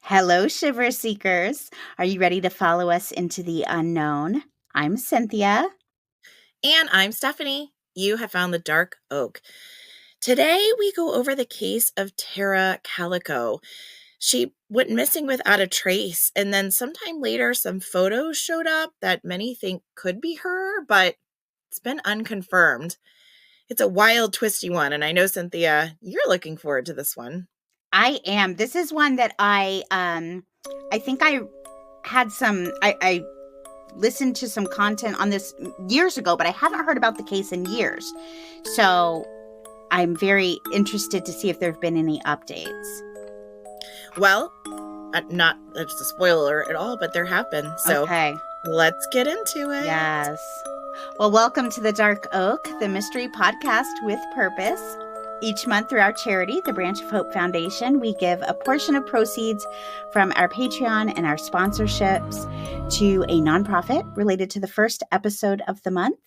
Hello, Shiver Seekers. Are you ready to follow us into the unknown? I'm Cynthia. And I'm Stephanie. You have found the Dark Oak. Today, we go over the case of Leigh Calico. She went missing without a trace, and then sometime later, some photos showed up that many think could be her, but it's been unconfirmed. It's a wild, twisty one, and I know, Cynthia, you're looking forward to this one. I am. This is one that I think I had I listened to some content on this years ago, but I haven't heard about the case in years. So I'm very interested to see if there have been any updates. Well, not that's a spoiler at all, but there have been. So Okay. let's get into it. Yes. Well, welcome to the Dark Oak, the mystery podcast with purpose. Each month through our charity, the Branch of Hope Foundation, we give a portion of proceeds from our Patreon and our sponsorships to a nonprofit related to the first episode of the month.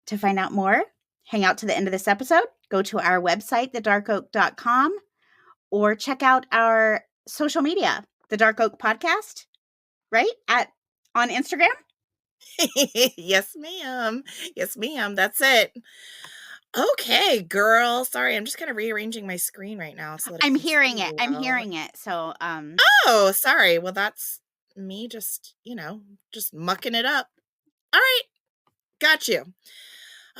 To find out more, hang out to the end of this episode, go to our website, thedarkoak.com, or check out our social media, the Dark Oak Podcast, right? On Instagram. Yes, ma'am. Yes, ma'am. That's it. Okay, girl. Sorry, I'm just kind of rearranging my screen right now so that I'm I can hearing see it. you I'm well. hearing it. So, Oh, sorry. Well, that's me just, just mucking it up. All right. Got you.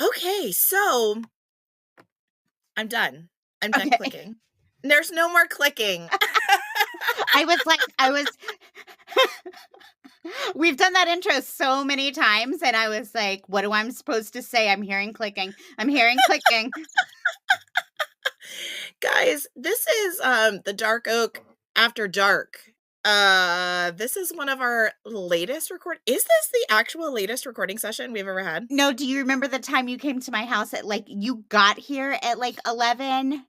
Okay, so I'm done. I'm done okay. clicking. There's no more clicking. We've done that intro so many times, and I was like, what do I supposed to say? I'm hearing clicking. I'm hearing clicking. Guys, this is the Dark Oak After Dark. This is one of our latest Is this the actual latest recording session we've ever had? No, do you remember the time you came to my house at you got here at 11?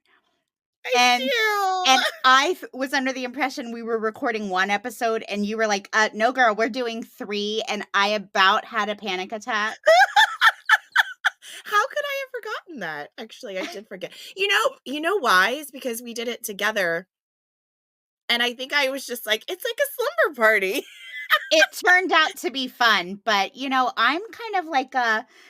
I do. And I was under the impression we were recording one episode, and you were like, no, girl, we're doing 3. And I about had a panic attack. How could I have forgotten that? Actually, I did forget. You know why? It's because we did it together. And I think I was just like, it's like a slumber party. It turned out to be fun, but I'm kind of like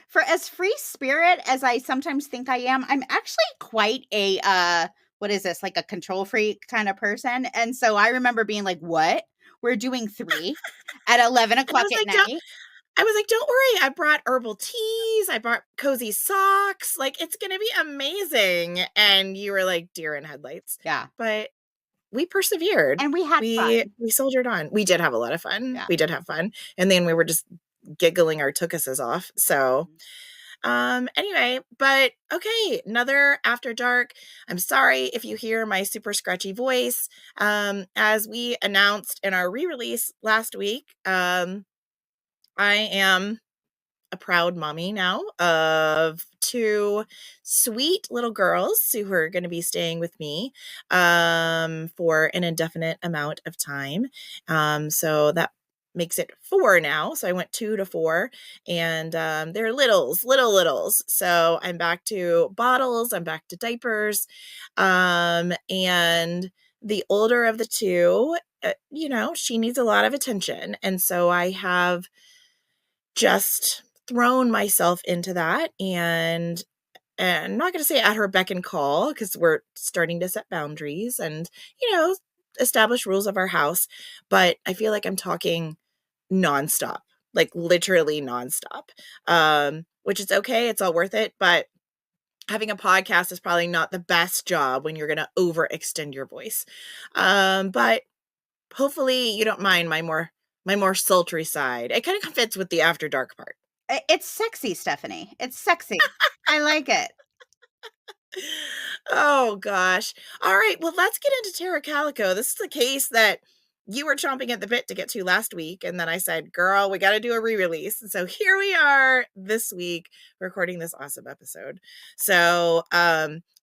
for as free spirit as I sometimes think I am, I'm actually quite a what is this, like a control freak kind of person. And so I remember being like, what? We're doing 3 at 11 And I o'clock was at like, night. don't worry. I brought herbal teas. I brought cozy socks. Like, it's going to be amazing. And you were like deer in headlights. Yeah. But we persevered. And we had fun. We soldiered on. We did have a lot of fun. Yeah. We did have fun. And then we were just giggling our tookuses off. So, anyway, but okay, another After Dark. I'm sorry if you hear my super scratchy voice. As we announced in our re-release last week, I am a proud mommy now of 2 sweet little girls who are going to be staying with me for an indefinite amount of time. So that makes it 4 now. So I went 2 to 4, and they're littles. So I'm back to bottles. I'm back to diapers. And the older of the 2, she needs a lot of attention. And so I have just thrown myself into that, and I'm not going to say at her beck and call, because we're starting to set boundaries and, establish rules of our house. But I feel like I'm talking nonstop, like literally nonstop, which is okay. It's all worth it. But having a podcast is probably not the best job when you're going to overextend your voice. But hopefully you don't mind my more sultry side. It kind of fits with the After Dark part. It's sexy, Stephanie. It's sexy. I like it. Oh, gosh. All right. Well, let's get into Leigh Calico. This is a case that you were chomping at the bit to get to last week. And then I said, girl, we got to do a re-release. And so here we are this week recording this awesome episode. So,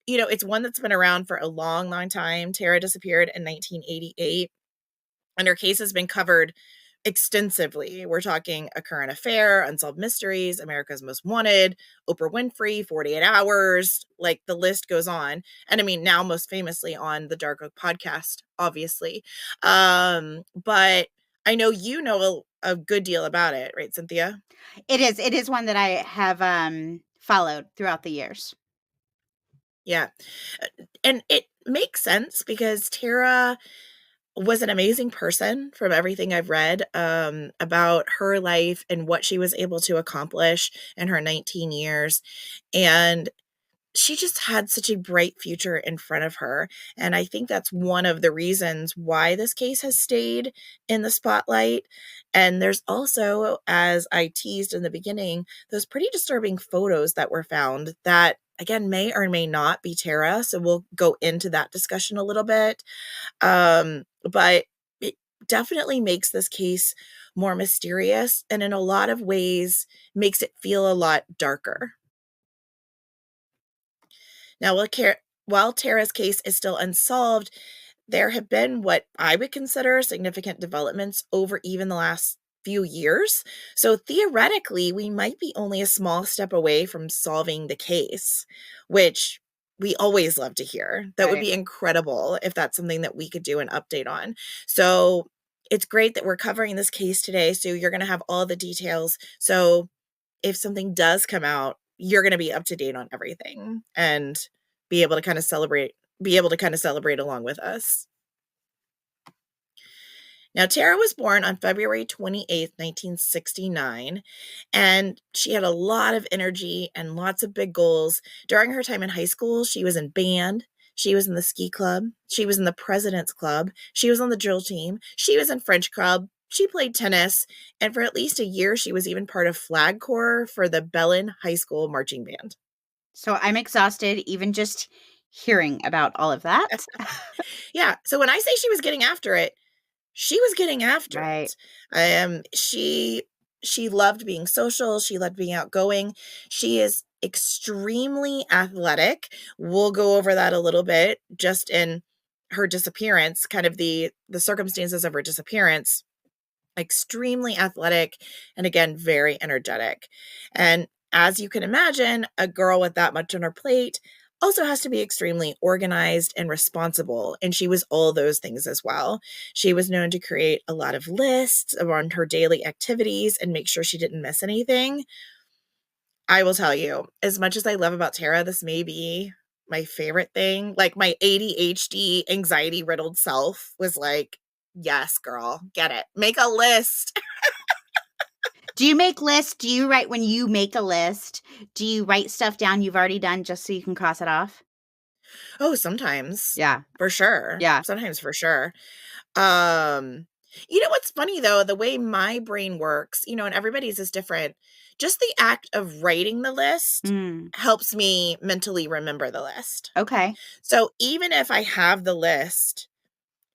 it's one that's been around for a long time. Leigh disappeared in 1988. And her case has been covered extensively. We're talking A Current Affair, Unsolved Mysteries, America's Most Wanted, Oprah Winfrey, 48 Hours, like the list goes on. And I mean, now most famously on the Dark Oak podcast, obviously. But I know you know a good deal about it, right, Cynthia? It is one that I have followed throughout the years. Yeah. And it makes sense because Tara was an amazing person from everything I've read about her life and what she was able to accomplish in her 19 years. And she just had such a bright future in front of her. And I think that's one of the reasons why this case has stayed in the spotlight. And there's also, as I teased in the beginning, those pretty disturbing photos that were found that, again, may or may not be Tara. So we'll go into that discussion a little bit. But it definitely makes this case more mysterious and in a lot of ways makes it feel a lot darker. Now, while Tara's case is still unsolved, there have been what I would consider significant developments over even the last few years. So theoretically, we might be only a small step away from solving the case, which we always love to hear. That would be incredible if that's something that we could do an update on. So it's great that we're covering this case today. So you're going to have all the details. So if something does come out, you're going to be up to date on everything and be able to kind of celebrate along with us. Now, Tara was born on February 28th, 1969, and she had a lot of energy and lots of big goals. During her time in high school, she was in band, she was in the ski club, she was in the president's club, she was on the drill team, she was in French club, she played tennis, and for at least a year, she was even part of flag corps for the Bellin High School marching band. So I'm exhausted even just hearing about all of that. Yeah. So when I say she was getting after it, she was getting after it. She loved being social. She loved being outgoing. She is extremely athletic. We'll go over that a little bit just in her disappearance, kind of the circumstances of her disappearance. Extremely athletic and, again, very energetic. And as you can imagine, a girl with that much on her plate also has to be extremely organized and responsible. And she was all those things as well. She was known to create a lot of lists around her daily activities and make sure she didn't miss anything. I will tell you, as much as I love about Tara, this may be my favorite thing. Like, my ADHD, anxiety-riddled self was like, yes, girl, get it. Make a list. Do you make lists? Do you write when you make a list? Do you write stuff down you've already done just so you can cross it off? Oh, sometimes. Yeah. For sure. Yeah. Sometimes for sure. You know what's funny though, the way my brain works, and everybody's is different. Just the act of writing the list helps me mentally remember the list. Okay. So even if I have the list,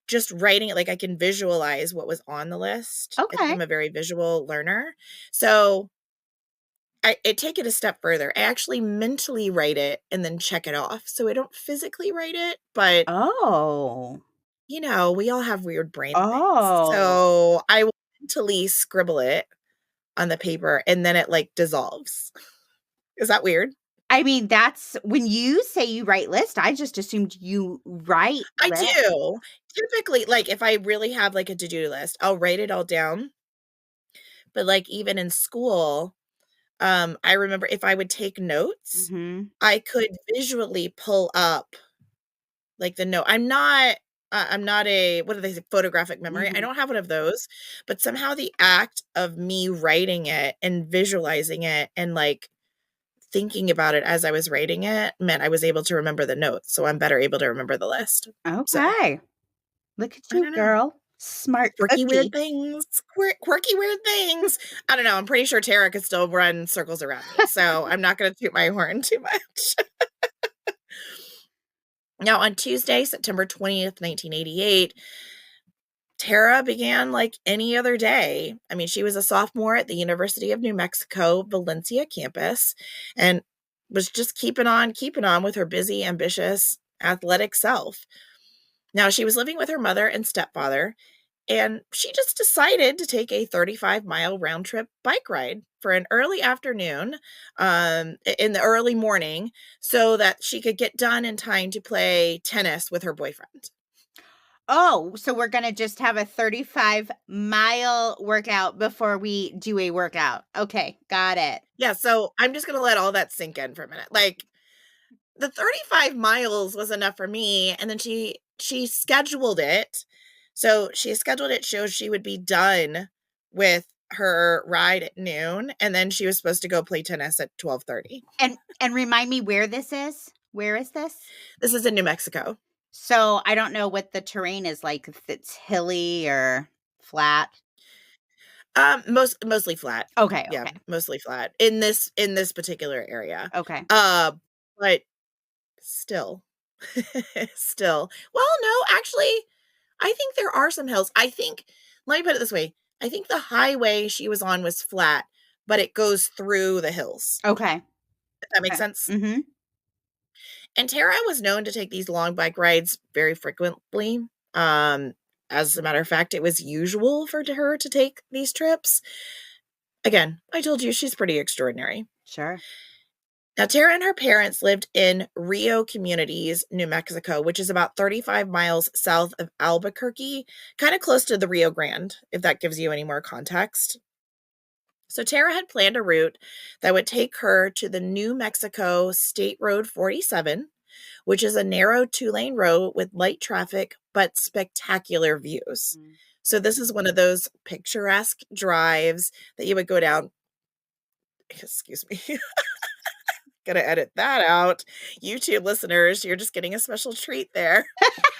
just writing it, like I can visualize what was on the list. Okay. I'm a very visual learner. So I take it a step further. I actually mentally write it and then check it off. So I don't physically write it, but we all have weird brain things. So I will mentally scribble it on the paper and then it like dissolves. Is that weird? I mean, that's when you say you write lists, I just assumed you write lists. I do. Typically, like if I really have like a to-do list, I'll write it all down. But like even in school, I remember if I would take notes, I could visually pull up like the note. I'm not a, what do they say, photographic memory. I don't have one of those, but somehow the act of me writing it and visualizing it and like thinking about it as I was writing it meant I was able to remember the notes. So I'm better able to remember the list. Okay. So, look at you, girl. Smart quirky, cookie. weird things. Quirky, weird things. I don't know. I'm pretty sure Tara could still run circles around me. So I'm not going to toot my horn too much. Now, on Tuesday, September 20th, 1988, Tara began like any other day. I mean, she was a sophomore at the University of New Mexico, Valencia campus, and was just keeping on with her busy, ambitious, athletic self. Now, she was living with her mother and stepfather, And she just decided to take a 35-mile round trip bike ride for an early afternoon, in the early morning, so that she could get done in time to play tennis with her boyfriend. Oh, so we're going to just have a 35-mile workout before we do a workout. Okay, got it. Yeah, so I'm just going to let all that sink in for a minute. Like, the 35 miles was enough for me, and then she scheduled it. So she scheduled it so she would be done with her ride at noon, and then she was supposed to go play tennis at 12:30. And remind me where this is. Where is this? This is in New Mexico. So I don't know what the terrain is like, if it's hilly or flat. Mostly flat. Okay, Yeah, okay. mostly flat in this particular area. Okay. But still. Still. Well, no, actually, I think there are some hills. Let me put it this way. I think the highway she was on was flat, but it goes through the hills. Okay. If that makes sense. Mm-hmm. And Tara was known to take these long bike rides very frequently. As a matter of fact, it was usual for her to take these trips. Again, I told you she's pretty extraordinary. Sure. Now, Tara and her parents lived in Rio Communities, New Mexico, which is about 35 miles south of Albuquerque, kind of close to the Rio Grande, if that gives you any more context. So Tara had planned a route that would take her to the New Mexico State Road 47, which is a narrow 2-lane road with light traffic, but spectacular views. Mm-hmm. So this is one of those picturesque drives that you would go down. Excuse me. Gonna edit that out. YouTube listeners, you're just getting a special treat there.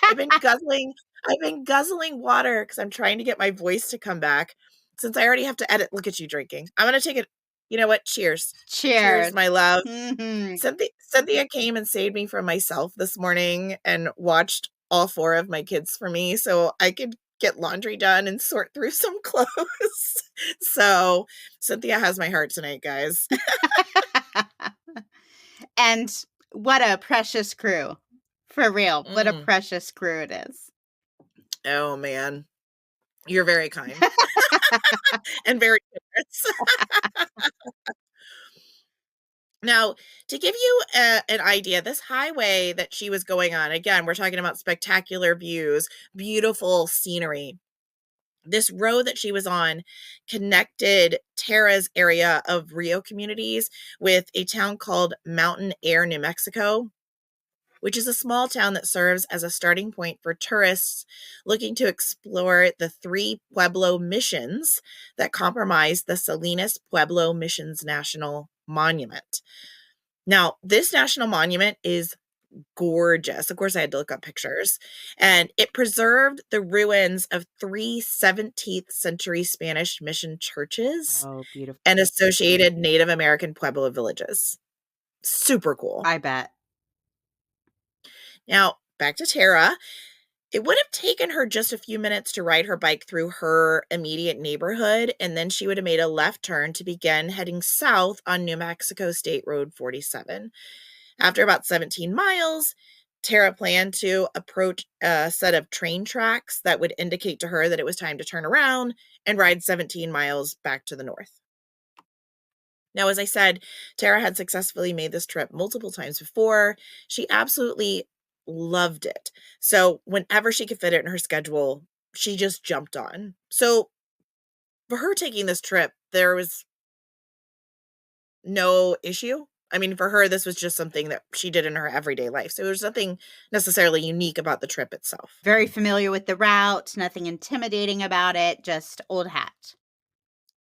I've been guzzling water because I'm trying to get my voice to come back. Since I already have to edit, look at you drinking. I'm gonna take it. You know what? Cheers. Cheers, my love. Mm-hmm. Cynthia came and saved me from myself this morning and watched all 4 of my kids for me so I could get laundry done and sort through some clothes. So Cynthia has my heart tonight, guys. And what a precious crew. For real. What a precious crew it is. Oh, man. You're very kind. And very generous. Now, to give you an idea, this highway that she was going on, again, we're talking about spectacular views, beautiful scenery. This road that she was on connected Tara's area of Rio Communities with a town called Mountain Air, New Mexico, which is a small town that serves as a starting point for tourists looking to explore the 3 Pueblo missions that comprise the Salinas Pueblo Missions National Monument. Now, this national monument is gorgeous. Of course, I had to look up pictures. And it preserved the ruins of 3 17th century Spanish mission churches and associated Native American Pueblo villages. Super cool. I bet. Now, back to Tara. It would have taken her just a few minutes to ride her bike through her immediate neighborhood, and then she would have made a left turn to begin heading south on New Mexico State Road 47. After about 17 miles, Tara planned to approach a set of train tracks that would indicate to her that it was time to turn around and ride 17 miles back to the north. Now, as I said, Tara had successfully made this trip multiple times before. She absolutely loved it. So whenever she could fit it in her schedule, she just jumped on. So for her taking this trip, there was no issue. I mean, for her, this was just something that she did in her everyday life. So there's nothing necessarily unique about the trip itself. Very familiar with the route, nothing intimidating about it, just old hat.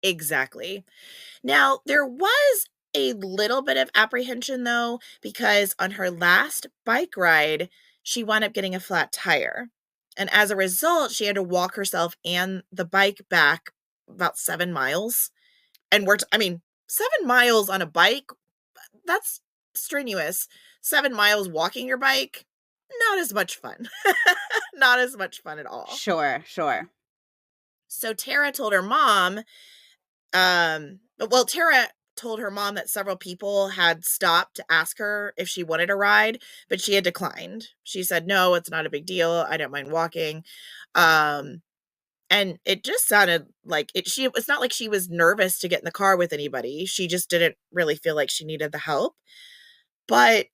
Exactly. Now, there was a little bit of apprehension, though, because on her last bike ride, she wound up getting a flat tire. And as a result, she had to walk herself and the bike back about 7 miles. And 7 miles on a bike, that's strenuous. 7 miles walking your bike, not as much fun. Not as much fun at all. Sure. So Tara told her mom, Tara told her mom that several people had stopped to ask her if she wanted a ride, but she had declined. She said, no, it's not a big deal. I don't mind walking. And And it just sounded like it's not like she was nervous to get in the car with anybody. She just didn't really feel like she needed the help. But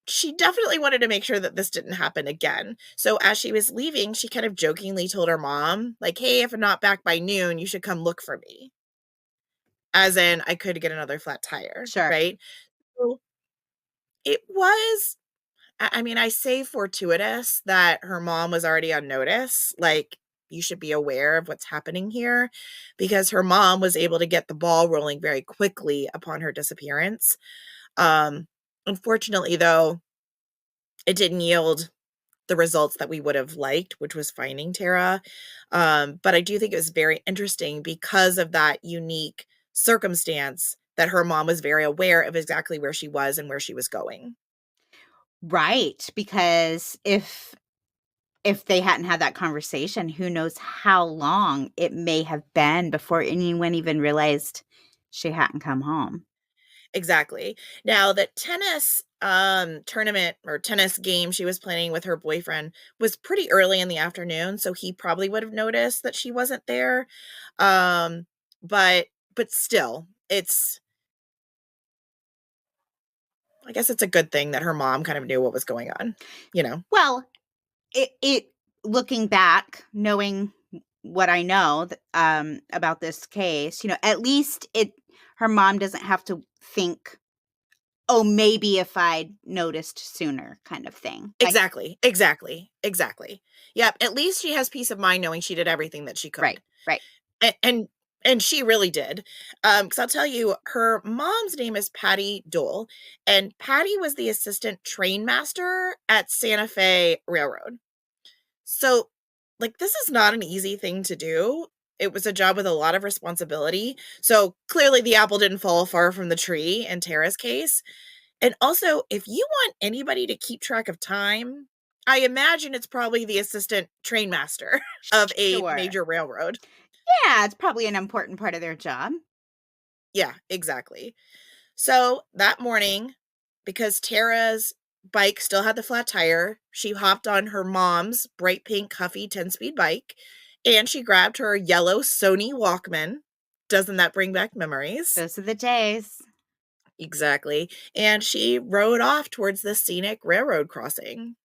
she definitely wanted to make sure that this didn't happen again. So as she was leaving, she kind of jokingly told her mom, like, hey, if I'm not back by noon, you should come look for me. As in, I could get another flat tire, Sure. right? So it was, I mean, I say fortuitous that her mom was already on notice. Like, you should be aware of what's happening here, because her mom was able to get the ball rolling very quickly upon her disappearance. Unfortunately, though, it didn't yield the results that we would have liked, which was finding Tara. But I do think it was very interesting because of that unique circumstance that her mom was very aware of exactly where she was and where she was going. Right, because if they hadn't had that conversation, who knows how long it may have been before anyone even realized she hadn't come home. Exactly. Now, the tennis tournament or tennis game she was playing with her boyfriend was pretty early in the afternoon, so he probably would have noticed that she wasn't there. Um but still, I guess it's a good thing that her mom kind of knew what was going on, you know. Well, it looking back, knowing what I know about this case, at least her mom doesn't have to think, oh, maybe if I'd noticed sooner, kind of thing. Like, Exactly. Yep, at least she has peace of mind knowing she did everything that she right, could. right. And she really did. Because I'll tell you, her mom's name is Patty Doel, and Patty was the assistant train master at Santa Fe Railroad. So, like, this is not an easy thing to do. It was a job with a lot of responsibility. So clearly the apple didn't fall far from the tree in Tara's case. And also, if you want anybody to keep track of time, I imagine it's probably the assistant train master of a Sure. major railroad. Yeah, it's probably an important part of their job. Yeah, exactly. So that morning, because Tara's bike still had the flat tire, she hopped on her mom's bright pink Huffy 10-speed bike, and she grabbed her yellow Sony Walkman. Doesn't that bring back memories? Those are the days. Exactly. And she rode off towards the scenic railroad crossing.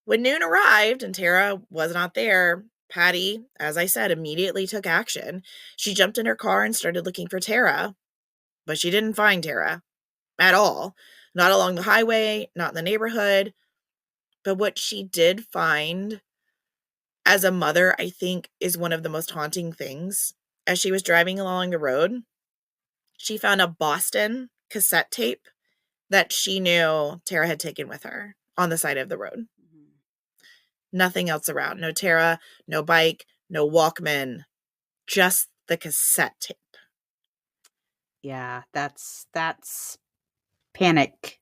When noon arrived and Tara was not there, Patty, as I said, immediately took action. She jumped in her car and started looking for Tara, but she didn't find Tara at all. Not along the highway, not in the neighborhood. But what she did find as a mother, I think, is one of the most haunting things. As she was driving along the road, she found a Boston cassette tape that she knew Tara had taken with her on the side of the road. Mm-hmm. Nothing else around. No Tara, no bike, no Walkman, just the cassette tape. Yeah, that's panic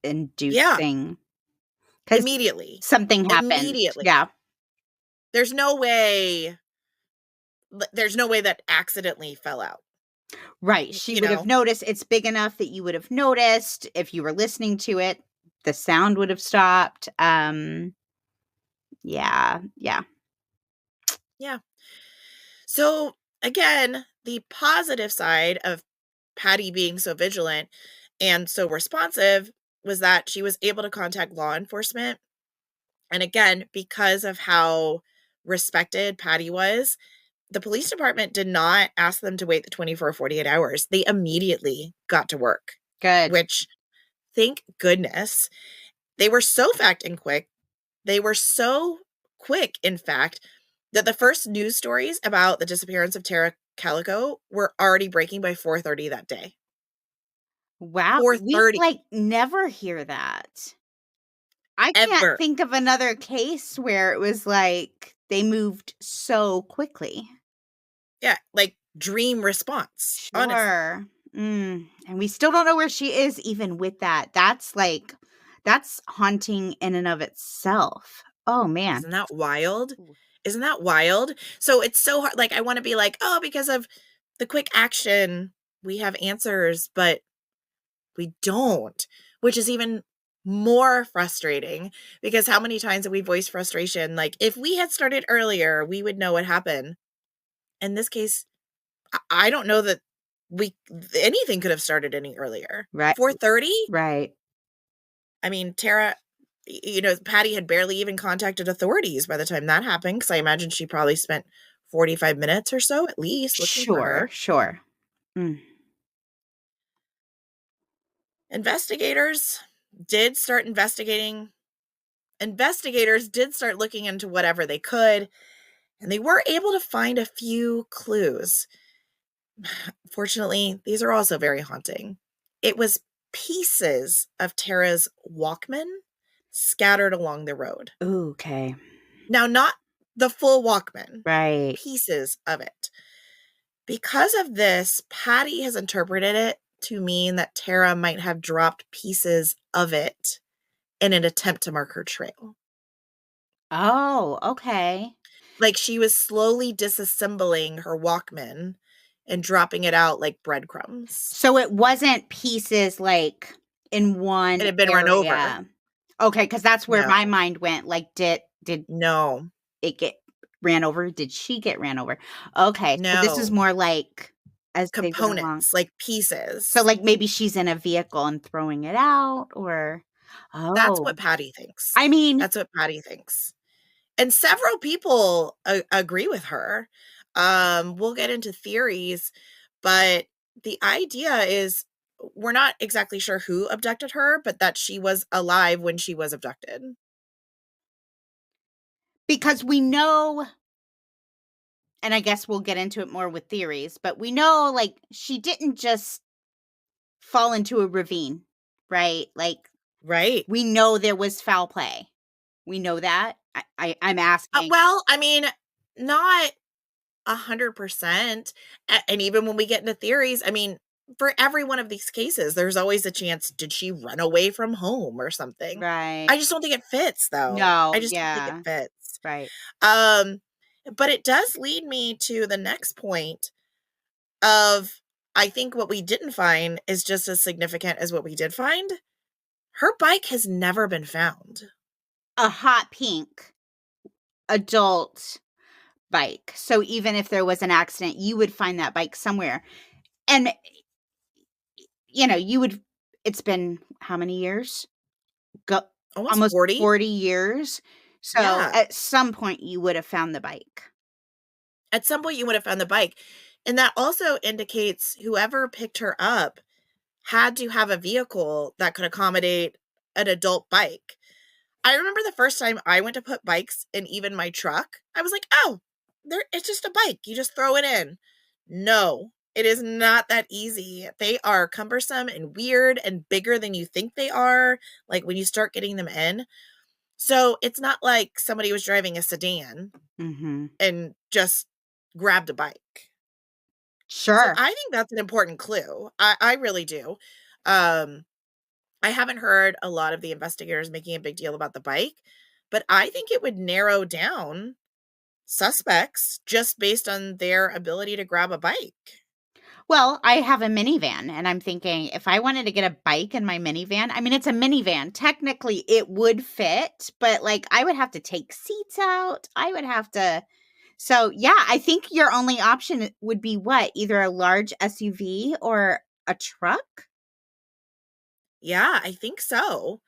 inducing. Yeah. Immediately. Something happened. Immediately. Yeah. There's no way that accidentally fell out. Right. She would have noticed. It's big enough that you would have noticed if you were listening to it. The sound would have stopped. Yeah. So again, the positive side of Patty being so vigilant and so responsive was that she was able to contact law enforcement. And again, because of how respected Patty was, the police department did not ask them to wait the 24 or 48 hours. They immediately got to work. Good. Which, thank goodness, they were so fact and quick. They were so quick, in fact, that the first news stories about the disappearance of Tara Calico were already breaking by 4:30 that day. Wow. 4:30. We never hear that. I can't think of another case where it was like they moved so quickly. Yeah, like dream response. Sure. Honestly. And we still don't know where she is even with that. That's haunting in and of itself. Oh man. Isn't that wild? Isn't that wild? So it's so hard. Like, I want to be like, oh, because of the quick action, we have answers, but we don't, which is even more frustrating because how many times have we voiced frustration? Like, if we had started earlier, we would know what happened. In this case, I don't know that anything could have started any earlier. Right. 4:30? Right. I mean, Tara, Patty had barely even contacted authorities by the time that happened, because I imagine she probably spent 45 minutes or so at least looking for her. Sure. Mm. Investigators did start investigating. Investigators did start looking into whatever they could, and they were able to find a few clues. Fortunately, these are also very haunting. It was pieces of Tara's Walkman scattered along the road. Ooh, okay. Now, not the full Walkman, Right. pieces of it. Because of this, Patty has interpreted it to mean that Tara might have dropped pieces of it in an attempt to mark her trail. Oh, okay. Like, she was slowly disassembling her Walkman and dropping it out like breadcrumbs. So it wasn't pieces like in one It had been run over. area. Okay, because that's where my No. mind went. Like, did No. it get ran over? Did she get ran over? Okay, so this is No. more like as they went along. Components, like pieces. So, like, maybe she's in a vehicle and throwing it out, or That's oh, what Patty thinks. I mean, That's what Patty thinks. And several people agree with her. We'll get into theories, but the idea is we're not exactly sure who abducted her, but that she was alive when she was abducted. because we know, and I guess we'll get into it more with theories, but we know, like, she didn't just fall into a ravine, right? Like, Right. we know there was foul play. We know that. I'm asking. Well, I mean, not 100%. And even when we get into theories, I mean, for every one of these cases, there's always a chance, did she run away from home or something? Right. I just don't think it fits, though. No, I just don't think yeah. it fits. Right. But it does lead me to the next point of, I think what we didn't find is just as significant as what we did find. Her bike has never been found. A hot pink adult bike. So even if there was an accident, you would find that bike somewhere. And it's been how many years? Almost 40? 40 years. So Yeah. at some point you would have found the bike. At some point you would have found the bike. And that also indicates whoever picked her up had to have a vehicle that could accommodate an adult bike. I remember the first time I went to put bikes in even my truck, I was like, oh, it's just a bike. You just throw it in. No, it is not that easy. They are cumbersome and weird and bigger than you think they are, like when you start getting them in. So it's not like somebody was driving a sedan and just grabbed a bike. Sure. So I think that's an important clue. I really do. I haven't heard a lot of the investigators making a big deal about the bike, but I think it would narrow down suspects just based on their ability to grab a bike. Well, I have a minivan, and I'm thinking if I wanted to get a bike in my minivan, I mean, it's a minivan. Technically, it would fit, but like I would have to take seats out. I would have to. So, yeah, I think your only option would be what? Either a large SUV or a truck? Yeah, I think so.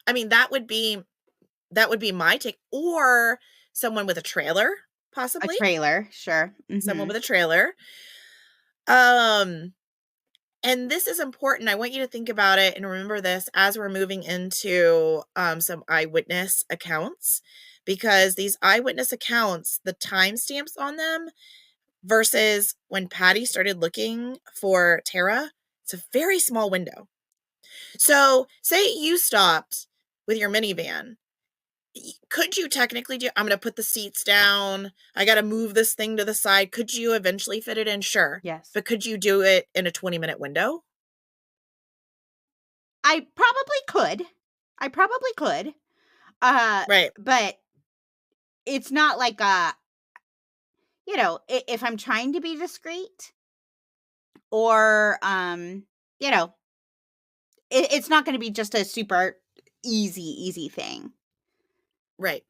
I mean, that would be my take, or someone with a trailer, A possibly. trailer, sure. Someone with a trailer. And this is important. I want you to think about it and remember this as we're moving into some eyewitness accounts, because these eyewitness accounts, the timestamps on them versus when Patty started looking for Tara, it's a very small window. So say you stopped with your minivan. Could you technically I'm going to put the seats down. I got to move this thing to the side. Could you eventually fit it in? Sure. Yes. But could you do it in a 20-minute window? I probably could. Right. But it's not like if I'm trying to be discreet or it's not going to be just a super easy thing. Right.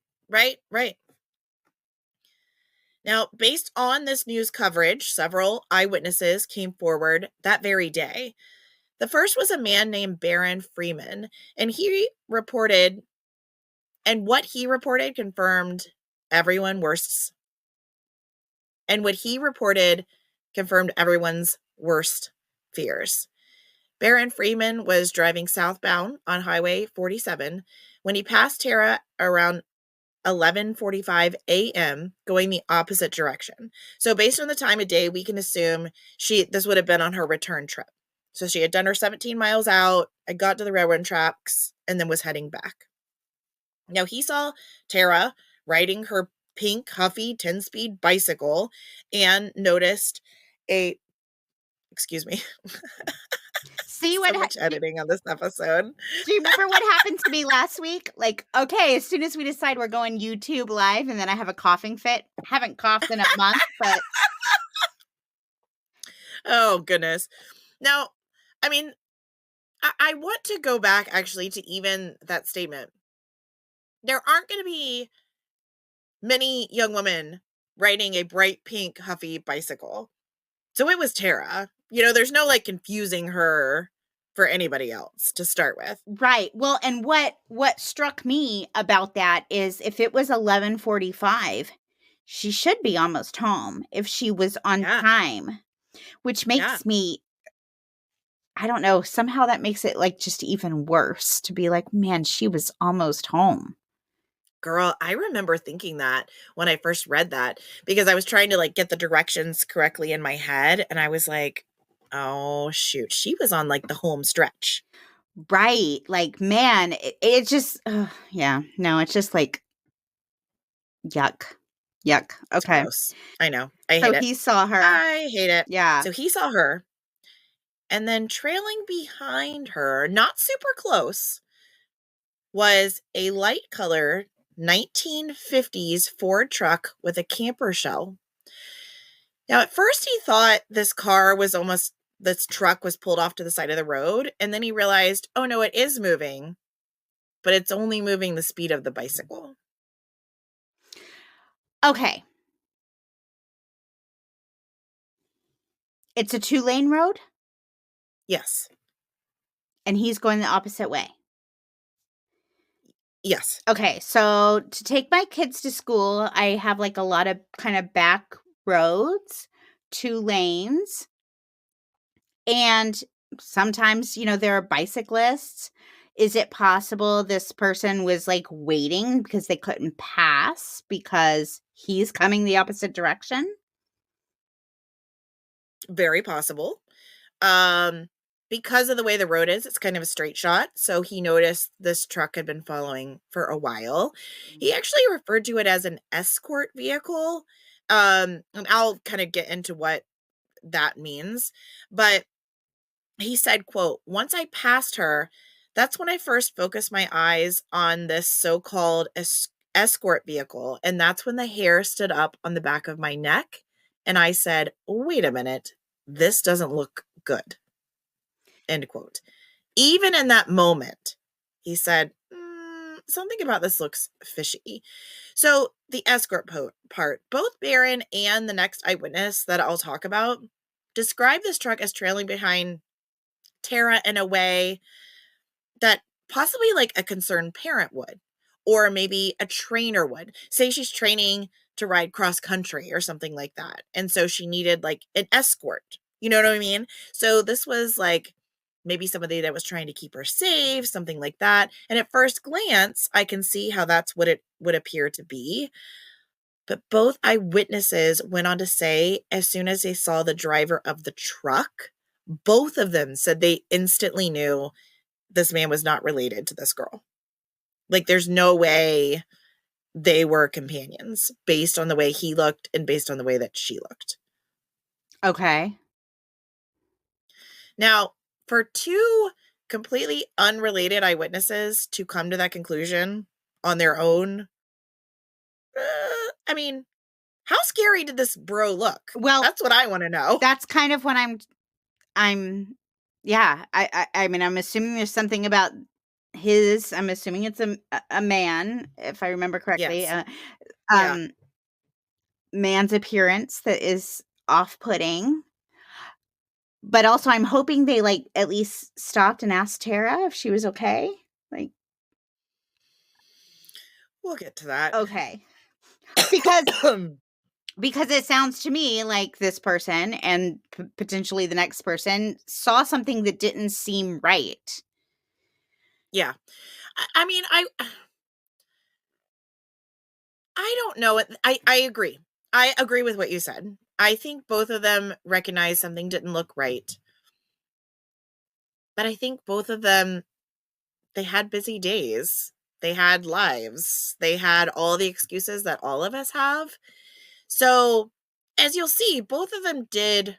Now, based on this news coverage, several eyewitnesses came forward that very day. The first was a man named Barron Freeman, and what he reported confirmed everyone's worst fears. Barron Freeman was driving southbound on Highway 47 when he passed Tara around 11:45 a.m. going the opposite direction. So based on the time of day, we can assume this would have been on her return trip. So she had done her 17 miles out, and got to the railroad tracks, and then was heading back. Now he saw Tara riding her pink Huffy 10-speed bicycle and noticed excuse me. See so much editing on this episode. Do you remember what happened to me last week? Like, okay, as soon as we decide we're going YouTube live, and then I have a coughing fit. I haven't coughed in a month, but oh goodness. Now, I mean, I want to go back actually to even that statement. There aren't going to be many young women riding a bright pink Huffy bicycle. So it was Tara. There's no like confusing her for anybody else to start with. Right. Well, and what struck me about that is if it was 11:45, she should be almost home if she was on time, which makes me, I don't know, somehow that makes it like just even worse to be like, man, she was almost home. Girl, I remember thinking that when I first read that, because I was trying to like get the directions correctly in my head, and I was like, oh shoot, she was on like the home stretch. Right. Like, man, it just, yeah, no, it's just like, yuck. Okay. It's gross. I know. I hate it. So he saw her. I hate it. Yeah. So he saw her. And then trailing behind her, not super close, was a light color 1950s Ford truck with a camper shell. Now, at first he thought this truck was pulled off to the side of the road. And then he realized, oh no, it is moving, but it's only moving the speed of the bicycle. Okay. It's a 2-lane road? Yes. And he's going the opposite way? Yes. Okay, so to take my kids to school, I have like a lot of kind of back roads, 2 lanes. And sometimes, there are bicyclists. Is it possible this person was like waiting because they couldn't pass because he's coming the opposite direction? Very possible. Because of the way the road is, it's kind of a straight shot. So he noticed this truck had been following for a while. He actually referred to it as an escort vehicle. And I'll kind of get into what that means. But he said, quote, once I passed her, that's when I first focused my eyes on this so-called escort vehicle. And that's when the hair stood up on the back of my neck. And I said, wait a minute, this doesn't look good. End quote. Even in that moment, he said, something about this looks fishy. So the escort part, both Barron and the next eyewitness that I'll talk about describe this truck as trailing behind Tara in a way that possibly like a concerned parent would, or maybe a trainer would. Say she's training to ride cross country or something like that. And so she needed like an escort. You know what I mean? So this was like maybe somebody that was trying to keep her safe, something like that. And at first glance, I can see how that's what it would appear to be. But both eyewitnesses went on to say, as soon as they saw the driver of the truck, both of them said they instantly knew this man was not related to this girl. Like, there's no way they were companions based on the way he looked and based on the way that she looked. Okay. Now, for two completely unrelated eyewitnesses to come to that conclusion on their own, I mean, how scary did this bro look? Well, that's what I want to know. That's kind of what I'm yeah, I mean, I'm assuming there's something about I'm assuming it's a man, if I remember correctly, Yes. Yeah. um, man's appearance that is off-putting. But also I'm hoping they, like, at least stopped and asked Tara if she was okay. Like, We'll get to that. okay. Because it sounds to me like this person and potentially the next person saw something that didn't seem right. Yeah. I mean, I don't know. I agree. I agree with what you said. I think both of them recognized something didn't look right. But I think both of them, they had busy days. They had lives. They had all the excuses that all of us have. So, as you'll see, both of them did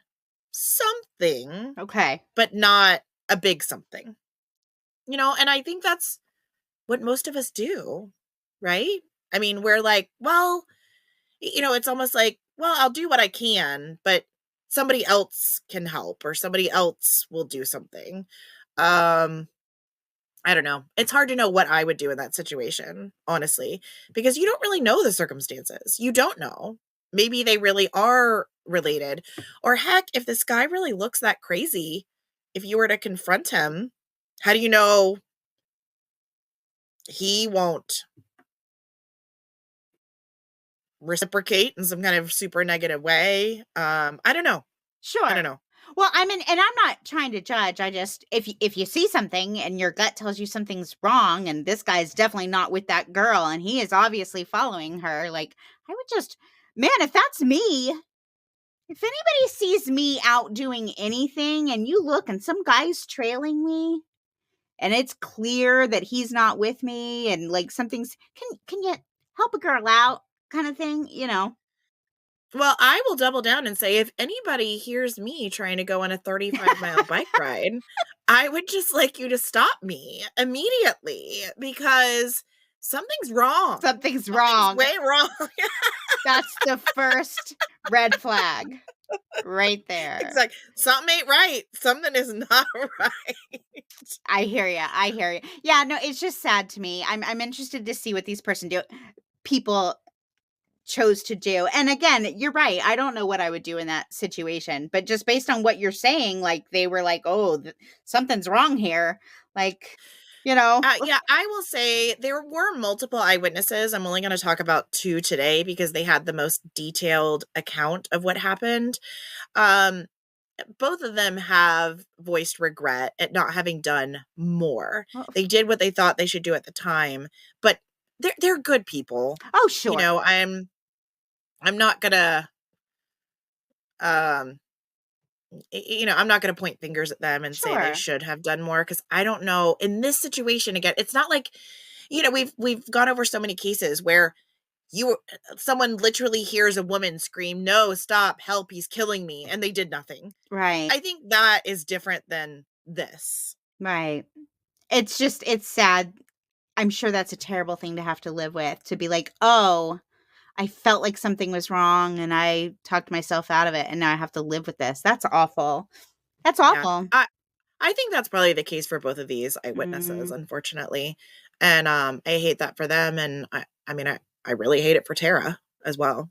something, Okay. but not a big something. And I think that's what most of us do, right? I mean, we're like, well, it's almost like, well, I'll do what I can, but somebody else can help or somebody else will do something. I don't know. It's hard to know what I would do in that situation, honestly, because you don't really know the circumstances. You don't know. Maybe they really are related. Or heck, if this guy really looks that crazy, if you were to confront him, how do you know he won't reciprocate in some kind of super negative way? I don't know. Sure. I don't know. Well, I mean, and I'm not trying to judge. I just, if you see something and your gut tells you something's wrong, and this guy's definitely not with that girl, and he is obviously following her, like, I would just, man, if that's me, if anybody sees me out doing anything and you look and some guy's trailing me and it's clear that he's not with me and like something's, can you help a girl out kind of thing, Well, I will double down and say if anybody hears me trying to go on a 35-mile bike ride, I would just like you to stop me immediately because something's wrong. Something's wrong. Way wrong. That's the first red flag right there. Exactly. Something ain't right. Something is not right. I hear you. I hear you. Yeah, no, it's just sad to me. I'm interested to see what these people chose to do. And again, you're right. I don't know what I would do in that situation, but just based on what you're saying, like they were like, "Oh, something's wrong here." Like, Yeah, I will say there were multiple eyewitnesses. I'm only going to talk about 2 today because they had the most detailed account of what happened. Both of them have voiced regret at not having done more. They did what they thought they should do at the time, but they're good people. Oh, sure. I'm not gonna I'm not gonna point fingers at them and say they should have done more because I don't know. In this situation, again, it's not like we've gone over so many cases where someone literally hears a woman scream, "No, stop, help, he's killing me," and they did nothing. Right. I think that is different than this. Right. It's sad. I'm sure that's a terrible thing to have to live with, to be like, "Oh, I felt like something was wrong and I talked myself out of it and now I have to live with this." That's awful. That's awful. Yeah, I think that's probably the case for both of these eyewitnesses, unfortunately. And I hate that for them. And I really hate it for Tara as well.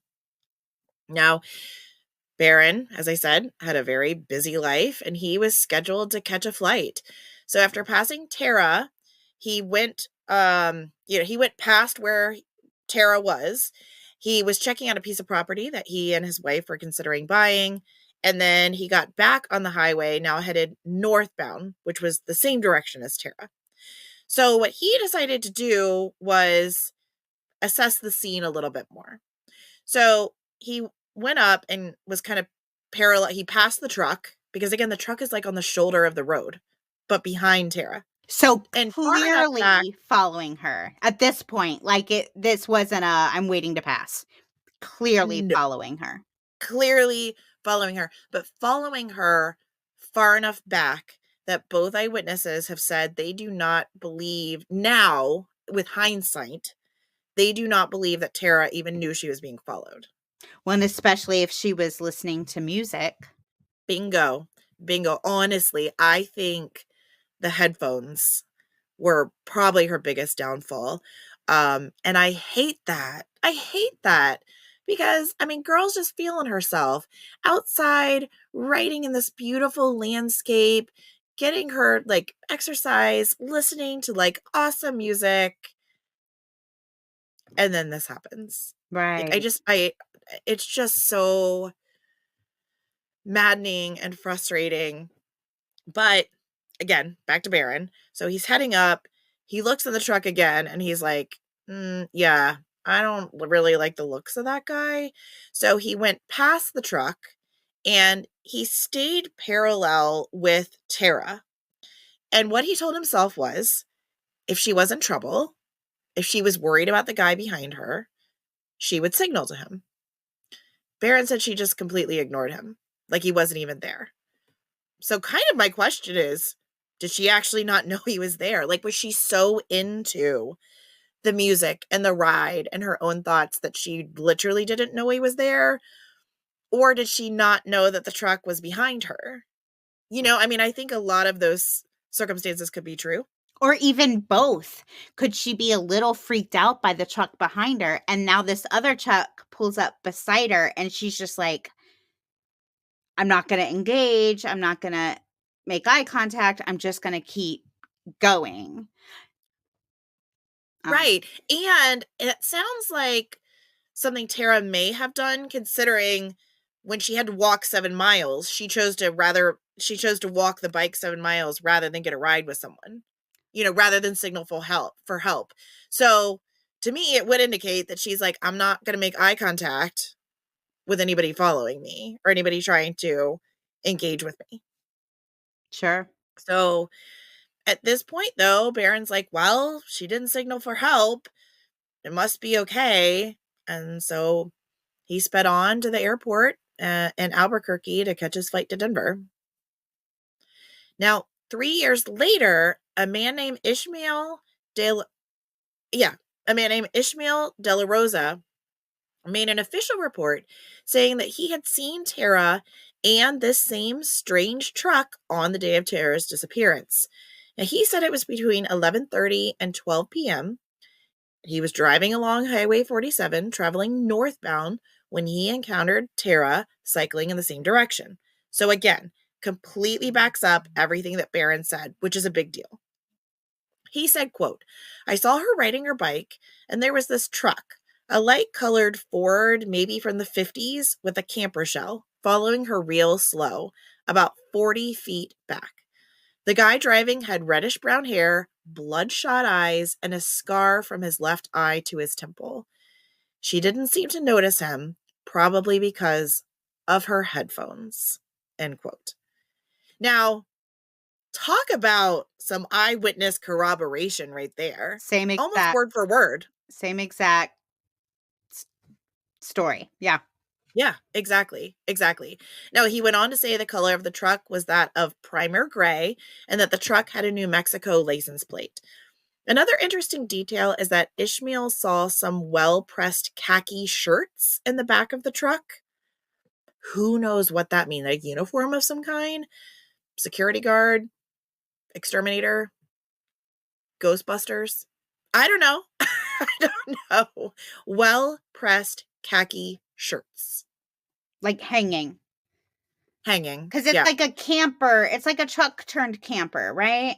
Now, Barron, as I said, had a very busy life and he was scheduled to catch a flight. So after passing Tara, he went he went past where Tara was. He was checking out a piece of property that he and his wife were considering buying. And then he got back on the highway, now headed northbound, which was the same direction as Tara. So what he decided to do was assess the scene a little bit more. So he went up and was kind of parallel. He passed the truck because, again, the truck is like on the shoulder of the road, but behind Tara. So clearly following her at this point, like this wasn't I'm waiting to pass. Clearly following her. Clearly following her, but following her far enough back that both eyewitnesses have said they do not believe now, with hindsight, they do not believe that Tara even knew she was being followed. Well, and especially if she was listening to music. Bingo. Honestly, I think the headphones were probably her biggest downfall. And I hate that. I hate that because, I mean, girl's just feeling herself outside, writing in this beautiful landscape, getting her like exercise, listening to like awesome music. And then this happens. Like, Right. it's just so maddening and frustrating. But again, back to Barron. So he's heading up. He looks in the truck again and he's like, yeah, I don't really like the looks of that guy. So he went past the truck and he stayed parallel with Tara. And what he told himself was if she was in trouble, if she was worried about the guy behind her, she would signal to him. Barron said she just completely ignored him, like he wasn't even there. So kind of my question is, did she actually not know he was there? Like, was she so into the music and the ride and her own thoughts that she literally didn't know he was there? Or did she not know that the truck was behind her? You know, I mean, I think a lot of those circumstances could be true. Or even both. Could she be a little freaked out by the truck behind her? And now this other truck pulls up beside her and she's just like, I'm not going to engage. I'm not going to make eye contact. I'm just going to keep going. Right. And it sounds like something Tara may have done, considering when she had to walk 7 miles, she chose to walk the bike 7 miles rather than get a ride with someone, you know, rather than signal for help. So to me, it would indicate that she's like, I'm not going to make eye contact with anybody following me or anybody trying to engage with me. Sure. So at this point, though, Barron's like, well, she didn't signal for help. It must be okay. And so he sped on to the airport in Albuquerque to catch his flight to Denver. Now, 3 years later, a man named Ishmael Delarosa made an official report saying that he had seen Tara and this same strange truck on the day of Tara's disappearance. Now, he said it was between 11:30 and 12 p.m. He was driving along Highway 47, traveling northbound, when he encountered Tara cycling in the same direction. So again, completely backs up everything that Barron said, which is a big deal. He said, quote, I saw her riding her bike, and there was this truck, a light-colored Ford, maybe from the 50s, with a camper shell, following her real slow, about 40 feet back. The guy driving had reddish-brown hair, bloodshot eyes, and a scar from his left eye to his temple. She didn't seem to notice him, probably because of her headphones, end quote. Now, talk about some eyewitness corroboration right there. Almost word for word. Same exact story. Yeah. Yeah, exactly. Exactly. Now, he went on to say the color of the truck was that of primer gray and that the truck had a New Mexico license plate. Another interesting detail is that Ishmael saw some well-pressed khaki shirts in the back of the truck. Who knows what that means? A uniform of some kind? Security guard? Exterminator? Ghostbusters? I don't know. I don't know. Well-pressed khaki shirts. Like hanging. Because it's like a camper. It's like a truck turned camper, right?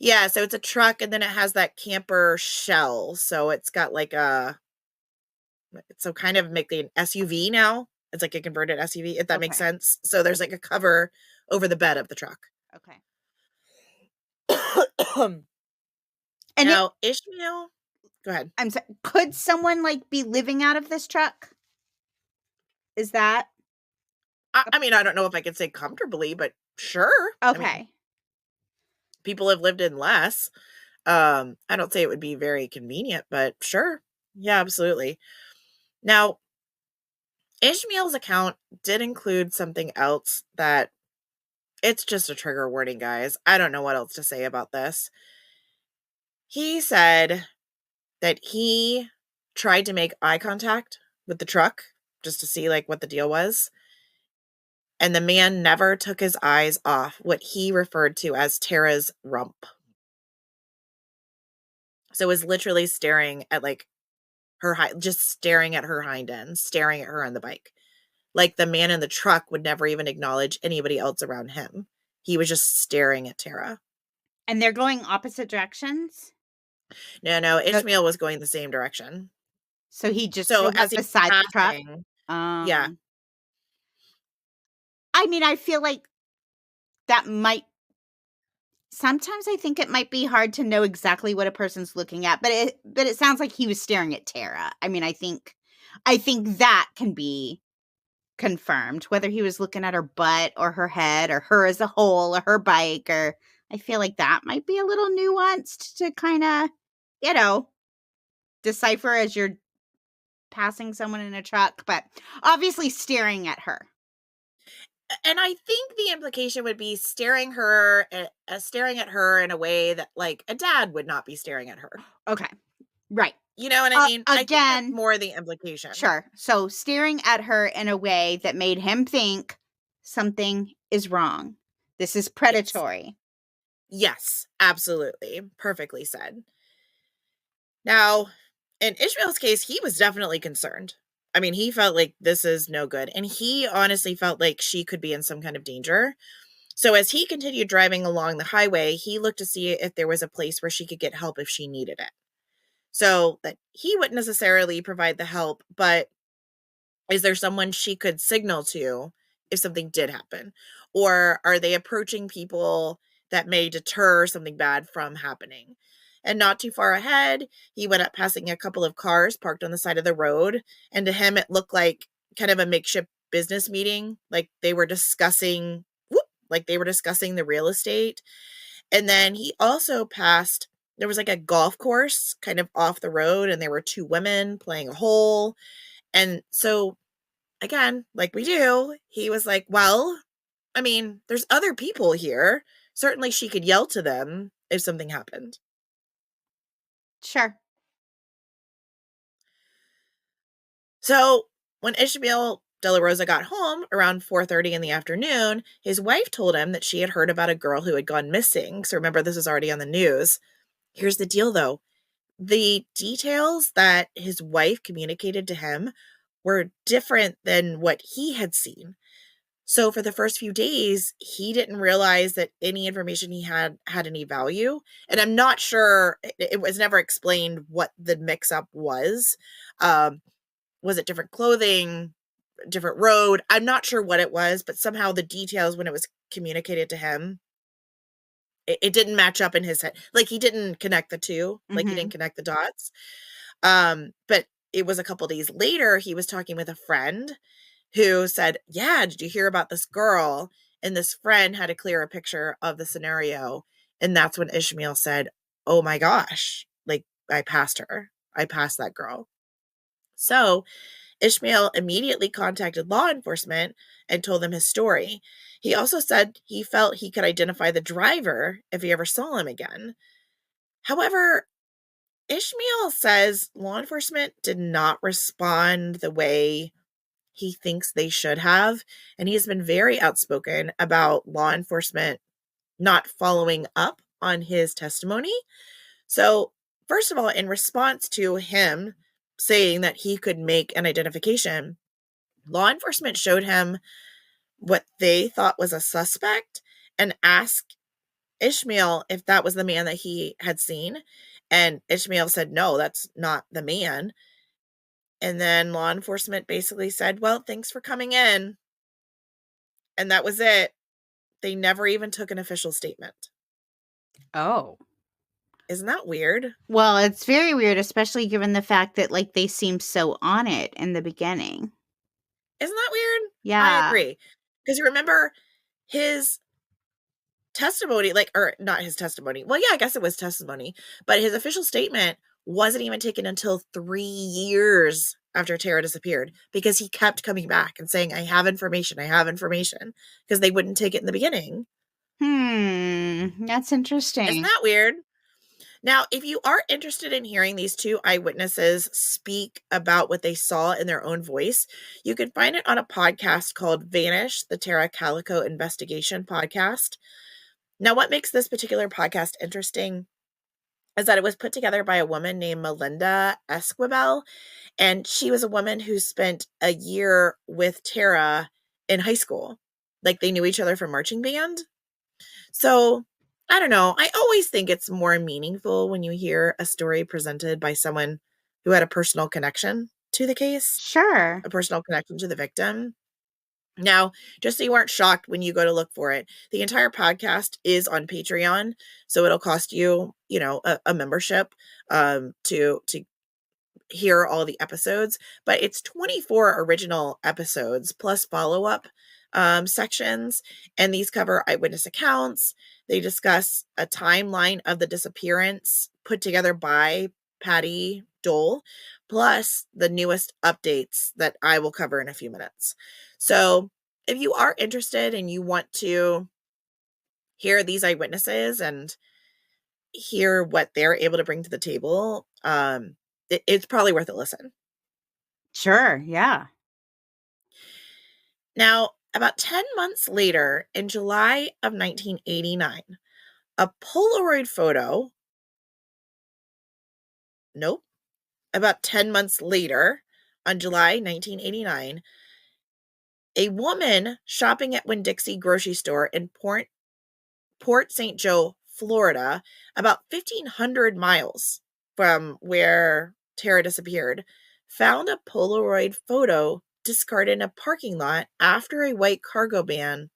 Yeah, so it's a truck and then it has that camper shell. So it's got like so kind of making an SUV now. It's like a converted SUV, if that makes sense. So there's like a cover over the bed of the truck. Okay. And now Ishmael, go ahead. I'm sorry. Could someone like be living out of this truck? Is that? I mean, I don't know if I could say comfortably, but sure. Okay. I mean, people have lived in less. I don't say it would be very convenient, but sure. Yeah, absolutely. Now, Ishmael's account did include something else that it's just a trigger warning, guys. I don't know what else to say about this. He said that he tried to make eye contact with the truck just to see like what the deal was. And the man never took his eyes off what he referred to as Tara's rump. So was literally staring at like just staring at her hind end, staring at her on the bike. Like the man in the truck would never even acknowledge anybody else around him. He was just staring at Tara. And they're going opposite directions? No, Ishmael was going the same direction. So he just So drove as up he was beside the truck? passing, yeah. I mean, I feel like that might sometimes I think it might be hard to know exactly what a person's looking at, but it sounds like he was staring at Tara. I mean, I think that can be confirmed, whether he was looking at her butt or her head or her as a whole or her bike, or I feel like that might be a little nuanced to kind of, decipher as you're passing someone in a truck, but obviously staring at her. And I think the implication would be staring at her in a way that like a dad would not be staring at her. Okay. Right. You know what I mean? Again, I think that's more the implication. Sure. So staring at her in a way that made him think something is wrong. This is predatory. Yes, absolutely. Perfectly said. Now, in Ishmael's case, he was definitely concerned. I mean, he felt like this is no good. And he honestly felt like she could be in some kind of danger. So as he continued driving along the highway, he looked to see if there was a place where she could get help if she needed it. So that he wouldn't necessarily provide the help, but is there someone she could signal to if something did happen? Or are they approaching people that may deter something bad from happening? And not too far ahead, he went up passing a couple of cars parked on the side of the road. And to him, it looked like kind of a makeshift business meeting. Like they were discussing the real estate. And then he also passed, there was like a golf course kind of off the road, and there were two women playing a hole. And so, again, like we do, he was like, well, I mean, there's other people here. Certainly she could yell to them if something happened. Sure. So when Ishmael Delarosa got home around 4:30 in the afternoon, his wife told him that she had heard about a girl who had gone missing. So remember, this is already on the news. Here's the deal, though. The details that his wife communicated to him were different than what he had seen. So for the first few days, he didn't realize that any information he had any value. And I'm not sure, it was never explained what the mix-up was. Was it different clothing, different road? I'm not sure what it was, but somehow the details when it was communicated to him, it didn't match up in his head. Like he didn't connect the two, like he didn't connect the dots. But it was a couple days later, he was talking with a friend who said, yeah, did you hear about this girl? And this friend had a clearer picture of the scenario. And that's when Ishmael said, oh my gosh, like I passed her. I passed that girl. So Ishmael immediately contacted law enforcement and told them his story. He also said he felt he could identify the driver if he ever saw him again. However, Ishmael says law enforcement did not respond the way he thinks they should have, and he's been very outspoken about law enforcement not following up on his testimony. So, first of all, in response to him saying that he could make an identification, law enforcement showed him what they thought was a suspect and asked Ishmael if that was the man that he had seen. And Ishmael said, no, that's not the man. And then law enforcement basically said, well, thanks for coming in. And that was it. They never even took an official statement. Oh. Isn't that weird? Well, it's very weird, especially given the fact that like they seemed so on it in the beginning. Isn't that weird? Yeah. I agree. Because you remember his testimony, or not his testimony. Well, yeah, I guess it was testimony. But his official statement wasn't even taken until 3 years after Tara disappeared, because he kept coming back and saying, I have information, because they wouldn't take it in the beginning. That's interesting. Isn't that weird? Now, if you are interested in hearing these two eyewitnesses speak about what they saw in their own voice, you can find it on a podcast called Vanish, the Leigh Calico Investigation Podcast. Now, what makes this particular podcast interesting is that it was put together by a woman named Melinda Esquibel, and she was a woman who spent a year with Tara in high school. Like, they knew each other from marching band. So, I don't know. I always think it's more meaningful when you hear a story presented by someone who had a personal connection to the case, Sure. a personal connection to the victim. Now, just so you aren't shocked when you go to look for it, the entire podcast is on Patreon, so it'll cost you, a membership to hear all the episodes, but it's 24 original episodes plus follow-up sections, and these cover eyewitness accounts. They discuss a timeline of the disappearance put together by Patty Doel, plus the newest updates that I will cover in a few minutes. So if you are interested and you want to hear these eyewitnesses and hear what they're able to bring to the table, it's probably worth a listen. Sure, yeah. Now, about 10 months later, in July of 1989, a Polaroid photo, about 10 months later, on July 1989, a woman shopping at Winn-Dixie grocery store in Port St. Joe, Florida, about 1,500 miles from where Tara disappeared, found a Polaroid photo discarded in a parking lot after a white cargo van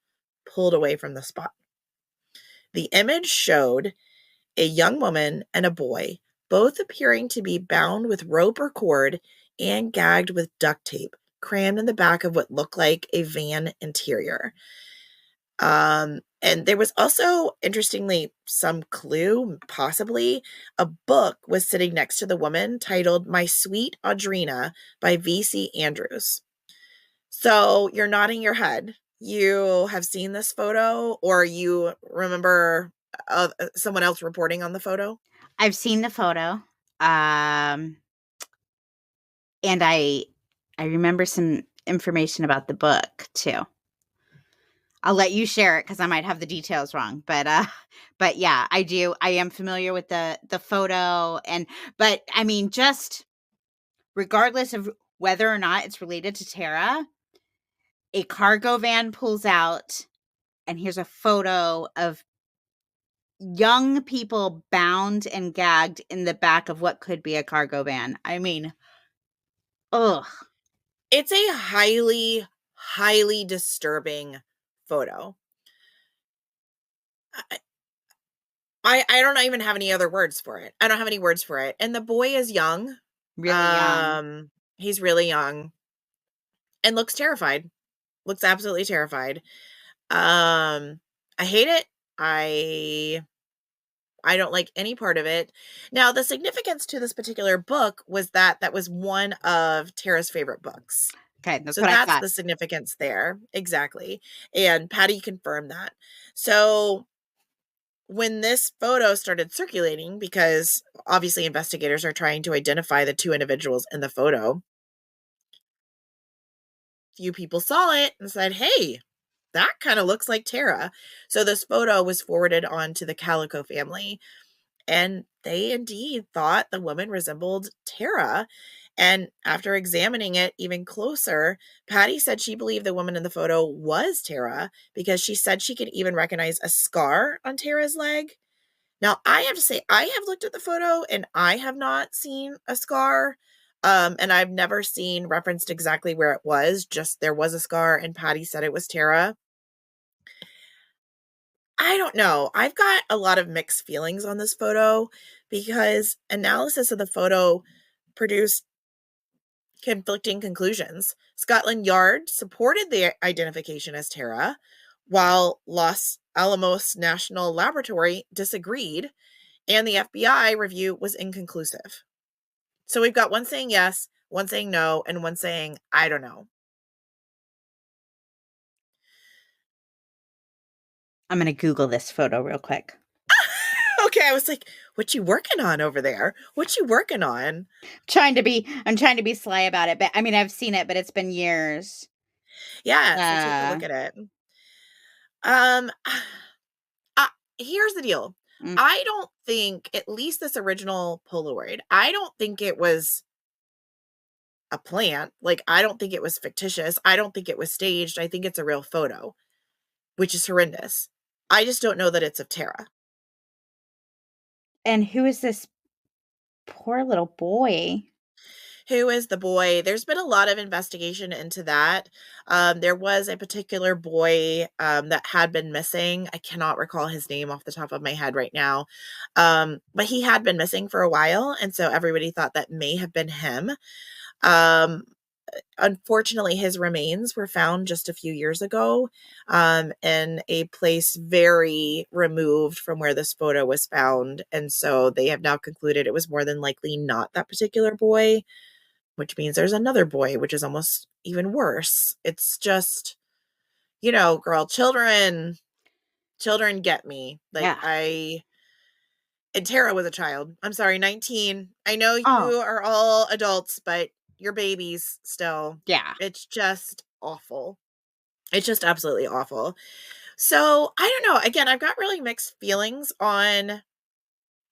pulled away from the spot. The image showed a young woman and a boy, both appearing to be bound with rope or cord and gagged with duct tape, crammed in the back of what looked like a van interior. And there was also, interestingly, some clue, possibly a book was sitting next to the woman titled My Sweet Audrina by V.C. Andrews. So you're nodding your head. You have seen this photo, or you remember someone else reporting on the photo? I've seen the photo. And I remember some information about the book too. I'll let you share it because I might have the details wrong. But yeah, I do. I am familiar with the photo, but I mean, just regardless of whether or not it's related to Tara, a cargo van pulls out, and here's a photo of young people bound and gagged in the back of what could be a cargo van. I mean, ugh. It's a highly, highly disturbing photo. I don't even have any other words for it. I don't have any words for it. And the boy is young. Really young. He's really young and looks terrified. Looks absolutely terrified. I hate it. I don't like any part of it. Now, the significance to this particular book was that was one of Tara's favorite books. Okay, that's So what I that's thought. the significance there. Exactly. And Patty confirmed that. So when this photo started circulating, because obviously investigators are trying to identify the two individuals in the photo, few people saw it and said, hey, that kind of looks like Tara. So this photo was forwarded on to the Calico family, and they indeed thought the woman resembled Tara. And after examining it even closer, Patty said she believed the woman in the photo was Tara because she said she could even recognize a scar on Tara's leg. Now, I have to say, I have looked at the photo and I have not seen a scar. And I've never seen referenced exactly where it was, just there was a scar and Patty said it was Tara. I don't know. I've got a lot of mixed feelings on this photo because analysis of the photo produced conflicting conclusions. Scotland Yard supported the identification as Tara, while Los Alamos National Laboratory disagreed, and the FBI review was inconclusive. So we've got one saying yes, one saying no, and one saying, I don't know. I'm going to Google this photo real quick. Okay, I was like, what you working on over there? What you working on? I'm trying to be sly about it, but I mean, I've seen it, but it's been years. Yeah, so take a look at it. Uh, here's the deal. I don't think, at least this original Polaroid, I don't think it was a plant. Like, I don't think it was fictitious. I don't think it was staged. I think it's a real photo, which is horrendous. I just don't know that it's of Tara. And who is this poor little boy? Who is the boy? There's been a lot of investigation into that. There was a particular boy that had been missing. I cannot recall his name off the top of my head right now. But he had been missing for a while. And so everybody thought that may have been him. Unfortunately, his remains were found just a few years ago in a place very removed from where this photo was found. And so they have now concluded it was more than likely not that particular boy, which means there's another boy, which is almost even worse. It's just, girl, children get me. Like, Yeah. and Tara was a child. I'm sorry, 19. I know you Oh. are all adults, but you're babies still. Yeah. It's just awful. It's just absolutely awful. So I don't know. Again, I've got really mixed feelings on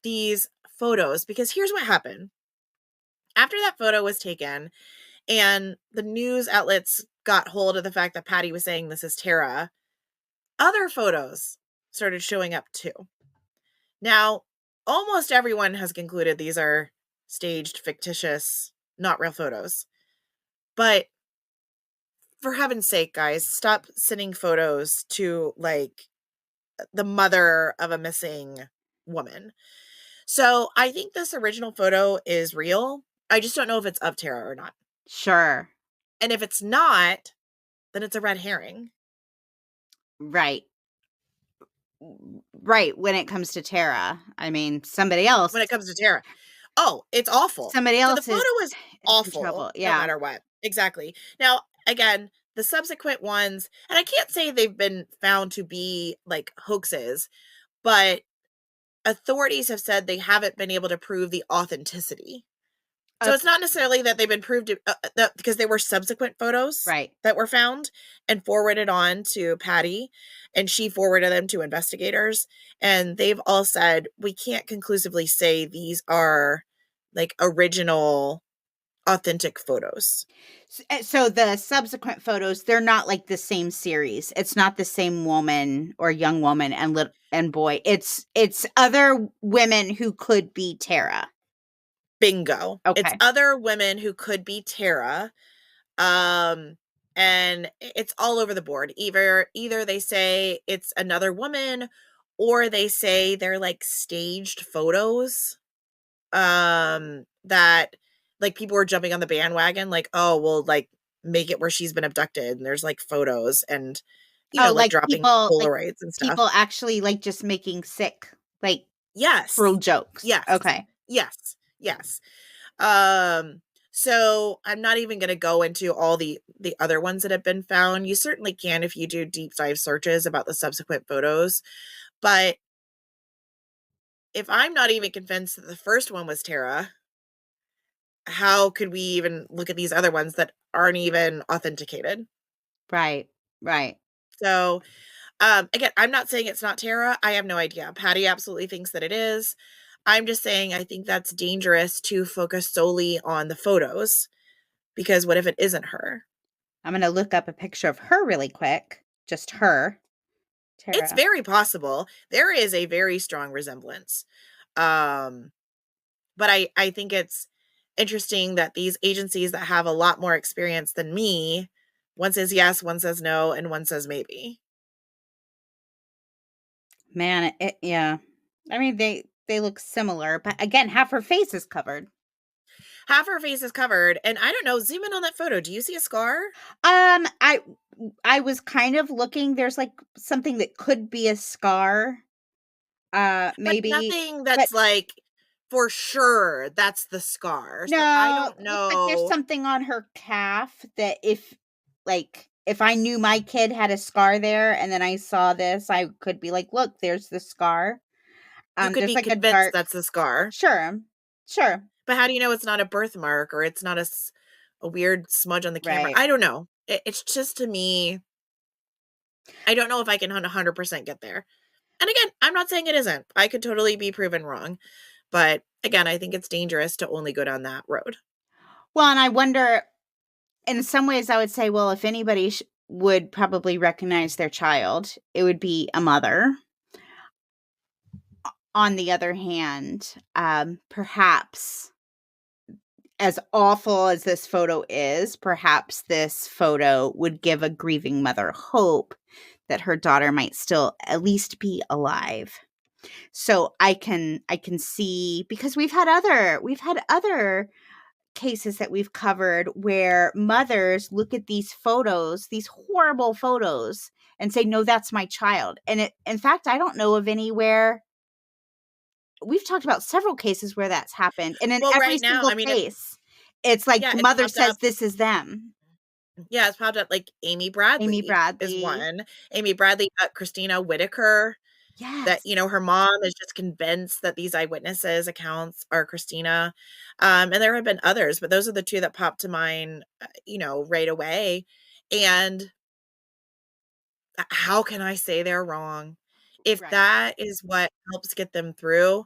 these photos because here's what happened. After that photo was taken and the news outlets got hold of the fact that Patty was saying this is Tara, other photos started showing up too. Now, almost everyone has concluded these are staged, fictitious, not real photos. But for heaven's sake, guys, stop sending photos to like the mother of a missing woman. So I think this original photo is real. I just don't know if it's of Tara or not. Sure. And if it's not, then it's a red herring. Right. Right. When it comes to Tara, I mean, somebody else. When it comes to Tara. Oh, it's awful. Somebody So the else photo is awful. trouble. No matter what. Exactly. Now, again, the subsequent ones, and I can't say they've been found to be like hoaxes, but authorities have said they haven't been able to prove the authenticity. So it's not necessarily that they've been proved to, because they were subsequent photos that were found and forwarded on to Patty, and she forwarded them to investigators. And they've all said, we can't conclusively say these are like original, authentic photos. So the subsequent photos, they're not like the same series. It's not the same woman or young woman and boy. It's other women who could be Tara. Bingo. Okay. It's other women who could be Tara. And it's all over the board. Either they say it's another woman or they say they're like staged photos. That like people were jumping on the bandwagon, like, oh, well, like make it where she's been abducted and there's like photos and like dropping Polaroids and stuff. People actually like just making sick, like yes, cruel jokes. Yes. Okay. Yes. So I'm not even going to go into all the other ones that have been found. You certainly can if you do deep dive searches about the subsequent photos. But if I'm not even convinced that the first one was Tara, how could we even look at these other ones that aren't even authenticated? Right. So, again, I'm not saying it's not Tara. I have no idea. Patty absolutely thinks that it is. I'm just saying I think that's dangerous to focus solely on the photos, because what if it isn't her? I'm going to look up a picture of her really quick. Just her. Tara. It's very possible. There is a very strong resemblance. But I think it's interesting that these agencies that have a lot more experience than me, one says yes, one says no, and one says maybe. Man, yeah. I mean, they look similar, but again, half her face is covered. Half her face is covered, and I don't know, zoom in on that photo. Do you see a scar? I was kind of looking. There's like something that could be a scar. Maybe. But nothing that's like for sure that's the scar. No, so I don't know. Looks like there's something on her calf that if I knew my kid had a scar there and then I saw this, I could be like, look, there's the scar. You could be like convinced that's the scar. Sure. But how do you know it's not a birthmark or it's not a weird smudge on the camera? Right. I don't know. It's just, to me, I don't know if I can 100% get there. And again, I'm not saying it isn't. I could totally be proven wrong. But again, I think it's dangerous to only go down that road. Well, and I wonder, in some ways, I would say, well, if anybody would probably recognize their child, it would be a mother. On the other hand, perhaps, as awful as this photo is, perhaps this photo would give a grieving mother hope that her daughter might still at least be alive. So I can see, because we've had other cases that we've covered where mothers look at these photos, these horrible photos, and say, no, that's my child. And in fact, I don't know of anywhere. We've talked about several cases where that's happened. And in every right now, single case, it's like the it's mother popped says up. this is them. Yeah, it's popped up. Like Amy Amy Bradley is Bradley. one. Amy Bradley, Christina Whitaker, that, Yes. her mom is just convinced that these eyewitnesses accounts are Christina. And there have been others, but those are the two that popped to mind, right away. And how can I say they're wrong? If Right. that is what helps get them through,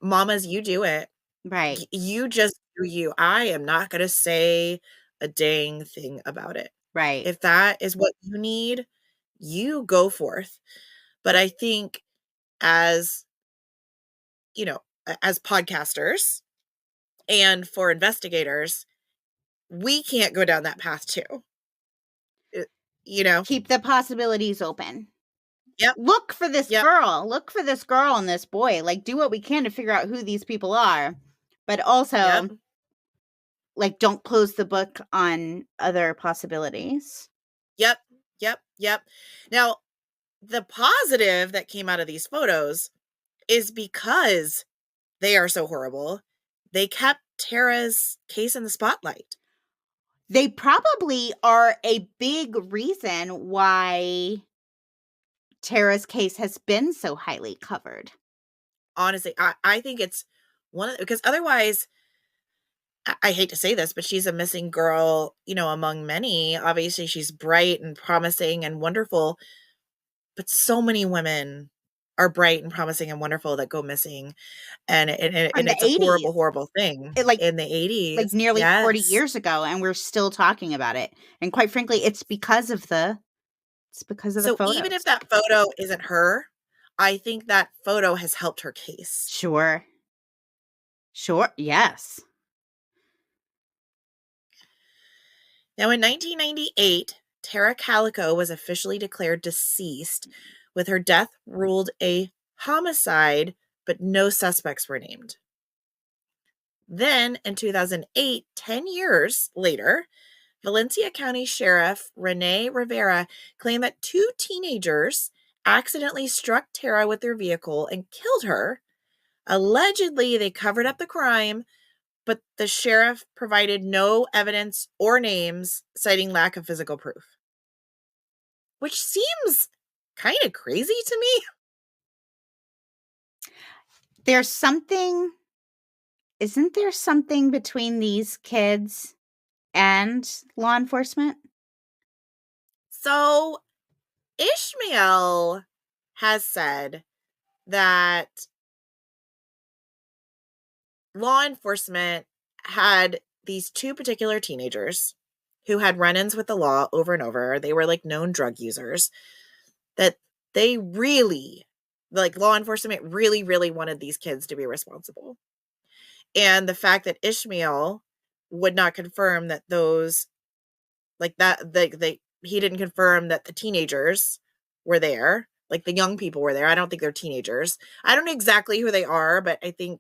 mamas, you do it. Right. You just do you. I am not going to say a dang thing about it. Right. If that is what you need, you go forth. But I think as, as podcasters and for investigators, we can't go down that path too. Keep the possibilities open. Yep. Look for this Yep. girl. Look for this girl and this boy. Like, do what we can to figure out who these people are. But also, Yep. like, don't close the book on other possibilities. Yep. Yep. Yep. Now, the positive that came out of these photos is because they are so horrible, they kept Tara's case in the spotlight. They probably are a big reason why Tara's case has been so highly covered. Honestly, I think it's because otherwise, I hate to say this, but she's a missing girl, among many. Obviously, she's bright and promising and wonderful, but so many women are bright and promising and wonderful that go missing. And In the it's a 80s. horrible, horrible thing. In the 80s. Like nearly 40 Yes. years ago, and we're still talking about it. And quite frankly, it's because of the photos. So even if that photo isn't her, I think that photo has helped her case. Sure. Yes. Now, in 1998, Tara Calico was officially declared deceased, with her death ruled a homicide, but no suspects were named. Then, in 2008, 10 years later, Valencia County Sheriff Rene Rivera claimed that two teenagers accidentally struck Tara with their vehicle and killed her. Allegedly, they covered up the crime, but the sheriff provided no evidence or names, citing lack of physical proof. Which seems kind of crazy to me. Isn't there something between these kids and law enforcement? So, Ishmael has said that law enforcement had these two particular teenagers who had run-ins with the law over and over. They were like known drug users, that they really, like law enforcement really, really wanted these kids to be responsible. And the fact that Ishmael would not confirm that those, like that, he didn't confirm that the teenagers were there, like the young people were there. I don't think they're teenagers. I don't know exactly who they are, but I think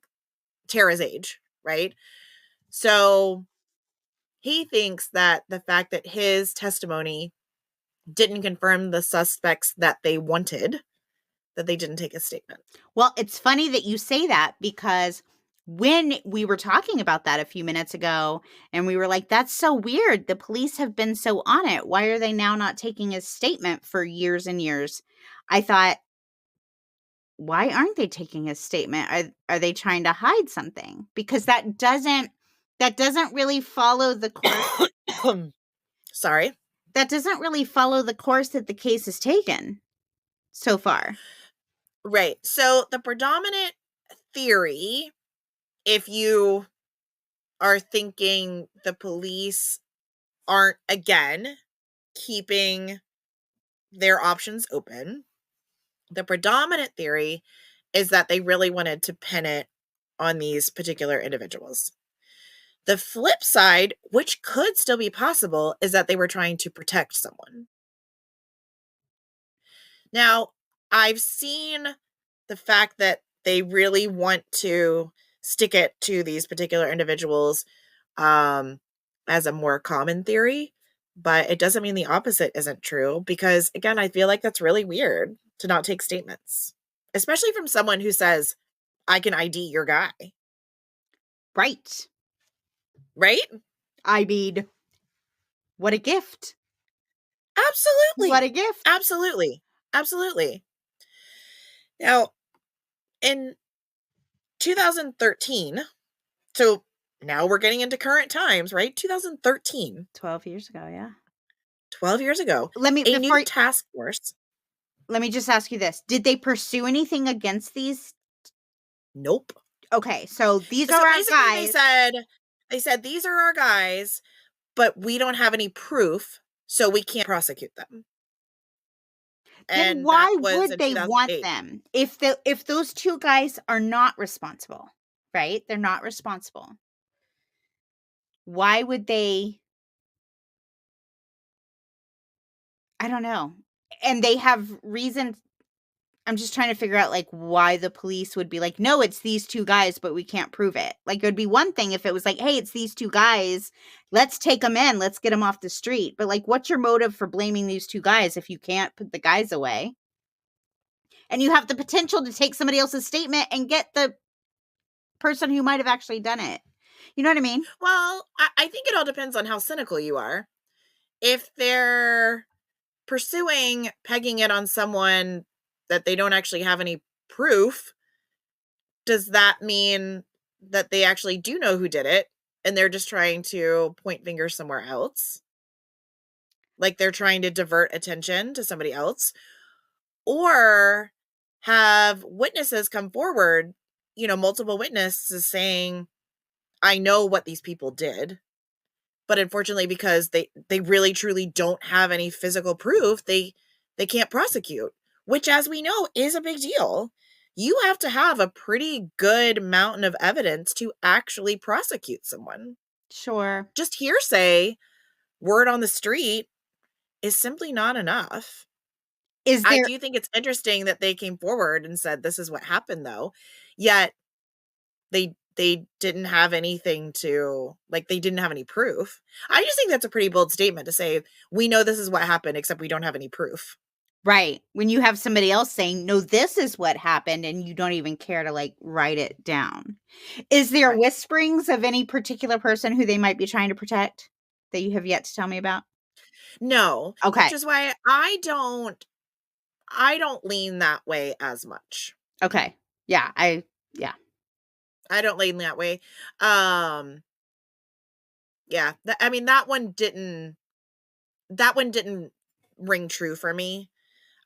Tara's age, right? So he thinks that the fact that his testimony didn't confirm the suspects that they wanted, that they didn't take a statement. Well, it's funny that you say that, because when we were talking about that a few minutes ago, and we were like, that's so weird. The police have been so on it. Why are they now not taking a statement for years and years? I thought, why aren't they taking a statement? Are they trying to hide something? Because that doesn't really follow the course. Sorry. That doesn't really follow the course that the case has taken so far. Right. So the predominant theory, if you are thinking the police aren't, again, keeping their options open, the predominant theory is that they really wanted to pin it on these particular individuals. The flip side, which could still be possible, is that they were trying to protect someone. Now, I've seen the fact that they really want to stick it to these particular individuals as a more common theory, but it doesn't mean the opposite isn't true because, again, I feel like that's really weird to not take statements, especially from someone who says, I can ID your guy. Right. Right? I mean, what a gift. Absolutely. What a gift. Absolutely. Absolutely. Now, in 2013, so now we're getting into current times, right? 2013. 12 years ago, yeah. 12 years ago. Let me new task force. Let me just ask you this. Did they pursue anything against these? Nope. Okay, so these So are our basically guys. they said these are our guys, but we don't have any proof, so we can't prosecute them. Then And that why was would in they want 2008. them if those two guys are not responsible, right? They're not responsible. Why would they? I don't know. And they have reasons. I'm just trying to figure out like why the police would be like, no, it's these two guys, but we can't prove it. Like it would be one thing if it was like, hey, it's these two guys. Let's take them in. Let's get them off the street. But like, what's your motive for blaming these two guys if you can't put the guys away? And you have the potential to take somebody else's statement and get the person who might have actually done it. You know what I mean? Well, I think it all depends on how cynical you are. If they're pursuing pegging it on someone that they don't actually have any proof, does that mean that they actually do know who did it and they're just trying to point fingers somewhere else? Like they're trying to divert attention to somebody else? Or have witnesses come forward, multiple witnesses saying, I know what these people did. But unfortunately, because they really truly don't have any physical proof, they can't prosecute, which, as we know, is a big deal. You have to have a pretty good mountain of evidence to actually prosecute someone. Sure. Just hearsay, word on the street, is simply not enough. I do think it's interesting that they came forward and said, this is what happened, though. Yet they didn't have anything to, like, they didn't have any proof. I just think that's a pretty bold statement to say, we know this is what happened, except we don't have any proof. Right. When you have somebody else saying, no, this is what happened, and you don't even care to like write it down. Is there whisperings of any particular person who they might be trying to protect that you have yet to tell me about? No. Okay. Which is why I don't lean that way as much. Okay. Yeah. I don't lean that way. Yeah. I mean, that one didn't ring true for me.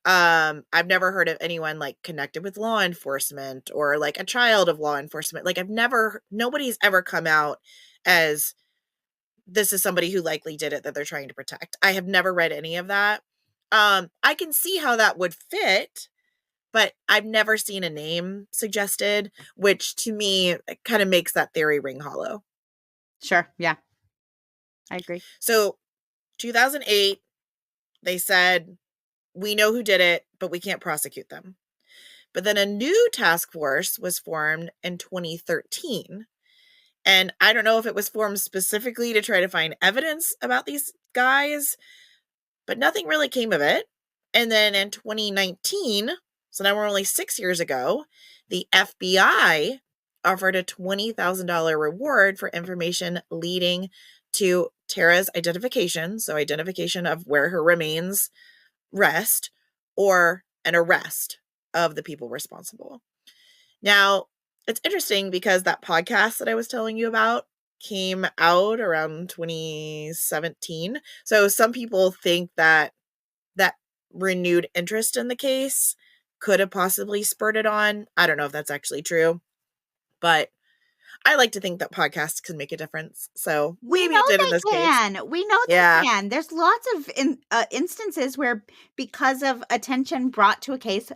I've never heard of anyone like connected with law enforcement or like a child of law enforcement. Like nobody's ever come out as this is somebody who likely did it that they're trying to protect. I have never read any of that. I can see how that would fit, but I've never seen a name suggested, which to me kind of makes that theory ring hollow. Sure. Yeah. I agree. So 2008, they said, we know who did it, but we can't prosecute them. But then a new task force was formed in 2013. And I don't know if it was formed specifically to try to find evidence about these guys, but nothing really came of it. And then in 2019, so now we're only 6 years ago, the FBI offered a $20,000 reward for information leading to Tara's identification, so identification of where her remains rest, or an arrest of the people responsible. Now, it's interesting because that podcast that I was telling you about came out around 2017. So some people think that renewed interest in the case could have possibly spurred it on. I don't know if that's actually true, but I like to think that podcasts can make a difference. So We maybe know it did in they this case. can. We know Yeah. they can. There's lots of instances where, because of attention brought to a case,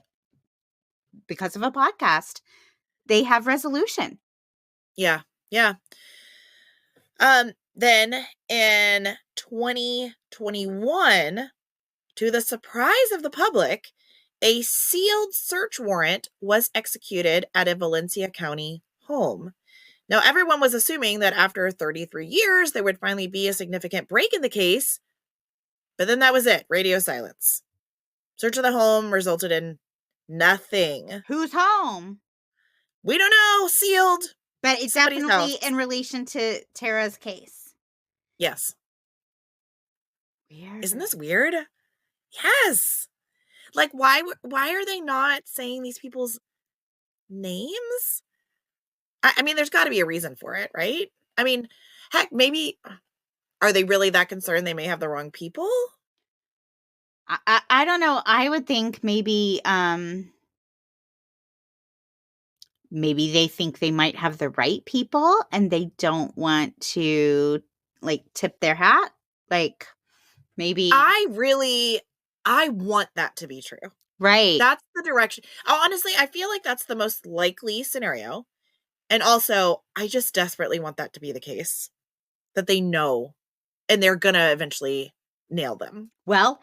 because of a podcast, they have resolution. Yeah. Yeah. Then in 2021, to the surprise of the public, a sealed search warrant was executed at a Valencia County home. Now, everyone was assuming that after 33 years, there would finally be a significant break in the case, but then that was it. Radio silence. Search of the home resulted in nothing. Who's home? We don't know. Sealed. But it's Somebody's definitely house. in relation to Tara's case. Yes. Weird. Isn't this weird? Yes. Like, why are they not saying these people's names? I mean, there's got to be a reason for it, right? I mean, heck, maybe, are they really that concerned they may have the wrong people? I don't know. I would think maybe maybe they think they might have the right people and they don't want to like tip their hat. Like maybe I want that to be true. right. That's the direction. Honestly, I feel like that's the most likely scenario. And also, I just desperately want that to be the case. That they know and they're going to eventually nail them. Well,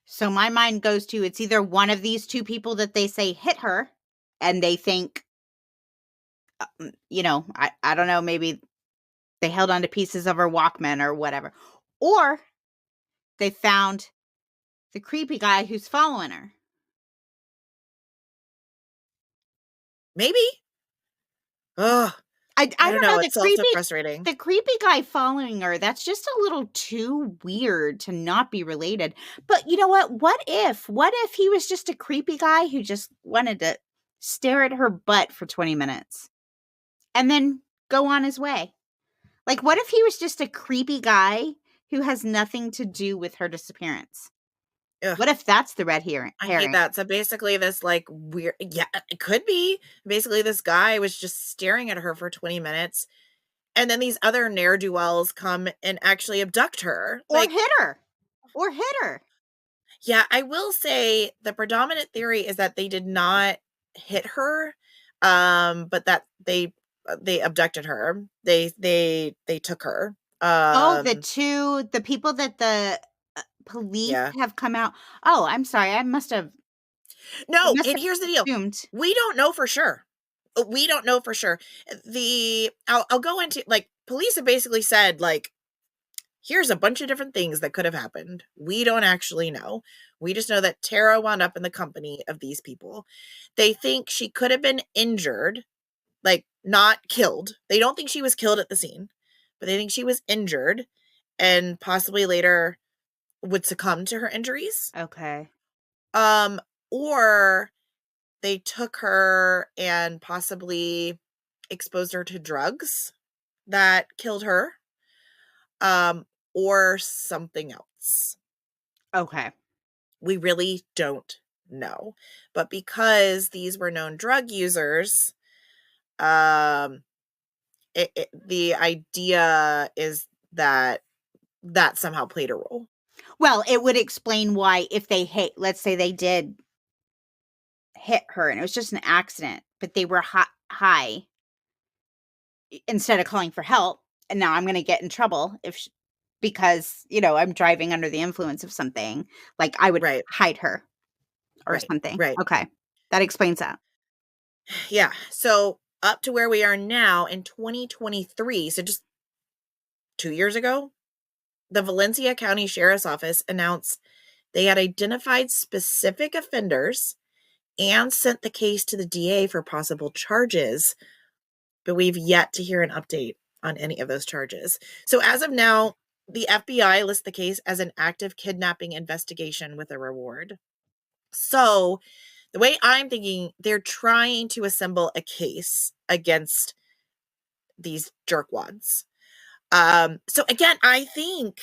so my mind goes to it's either one of these two people that they say hit her and they think, I don't know, maybe they held on to pieces of her Walkman or whatever. Or they found the creepy guy who's following her. Maybe. Ugh. I don't know. It's also frustrating. The creepy guy following her, that's just a little too weird to not be related. But you know what? What if he was just a creepy guy who just wanted to stare at her butt for 20 minutes and then go on his way? Like, what if he was just a creepy guy who has nothing to do with her disappearance? Ugh. What if that's the red herring? I hate that. So basically this like weird, yeah, it could be. Basically this guy was just staring at her for 20 minutes. And then these other ne'er-do-wells come and actually abduct her. Or hit her. Yeah, I will say the predominant theory is that they did not hit her, but that they abducted her. They took her. The people that the police have come out. Oh, I'm sorry. I must have. No, and here's the deal. We don't know for sure. We don't know for sure. I'll go into, like, police have basically said, like, here's a bunch of different things that could have happened. We don't actually know. We just know that Tara wound up in the company of these people. They think she could have been injured, like not killed. They don't think she was killed at the scene, but they think she was injured and possibly later would succumb to her injuries. Okay. Or they took her and possibly exposed her to drugs that killed her. Or something else. Okay. We really don't know. But because these were known drug users, the idea is that somehow played a role. Well, it would explain why if they let's say they did hit her and it was just an accident, but they were high instead of calling for help. And now I'm going to get in trouble because, I'm driving under the influence of something. Like I would hide her or something. Right. Okay. That explains that. Yeah. So up to where we are now in 2023, so just 2 years ago, the Valencia County Sheriff's Office announced they had identified specific offenders and sent the case to the DA for possible charges, but we've yet to hear an update on any of those charges. So as of now, the FBI lists the case as an active kidnapping investigation with a reward. So the way I'm thinking, they're trying to assemble a case against these jerkwads. So again, I think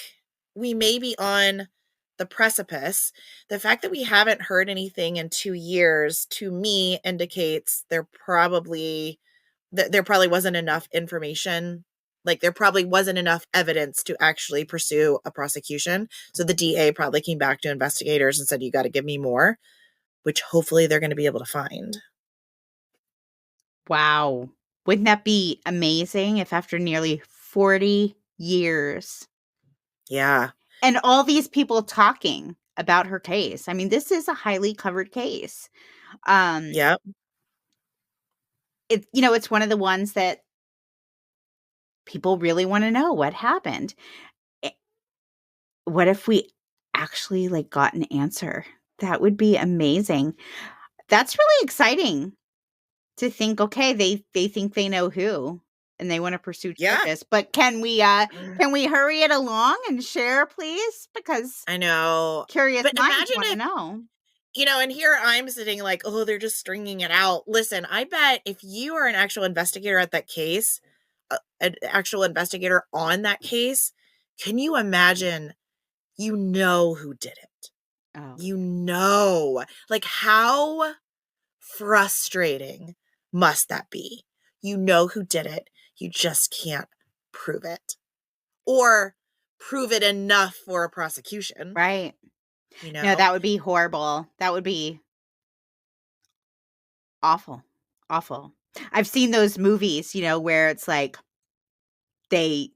we may be on the precipice. The fact that we haven't heard anything in 2 years, to me, indicates there probably wasn't enough information. Like, there probably wasn't enough evidence to actually pursue a prosecution. So the DA probably came back to investigators and said, you got to give me more, which hopefully they're going to be able to find. Wow. Wouldn't that be amazing if after nearly 40 years Yeah. and all these people talking about her case? I mean, this is a highly covered case. Yep. It's one of the ones that people really want to know what happened. What if we actually got an answer? That would be amazing. That's really exciting to think, okay, they think they know who and they want to pursue Yeah. justice. But can we hurry it along and share, please? Because I know. curious But minds imagine want to if, know. and here I'm sitting like, oh, they're just stringing it out. Listen, I bet if you are an actual investigator at that case, an actual investigator on that case, can you imagine, who did it? Oh. Like, how frustrating must that be? You know who did it. You just can't prove it. Or prove it enough for a prosecution. Right. No, that would be horrible. That would be awful. Awful. I've seen those movies, where it's like they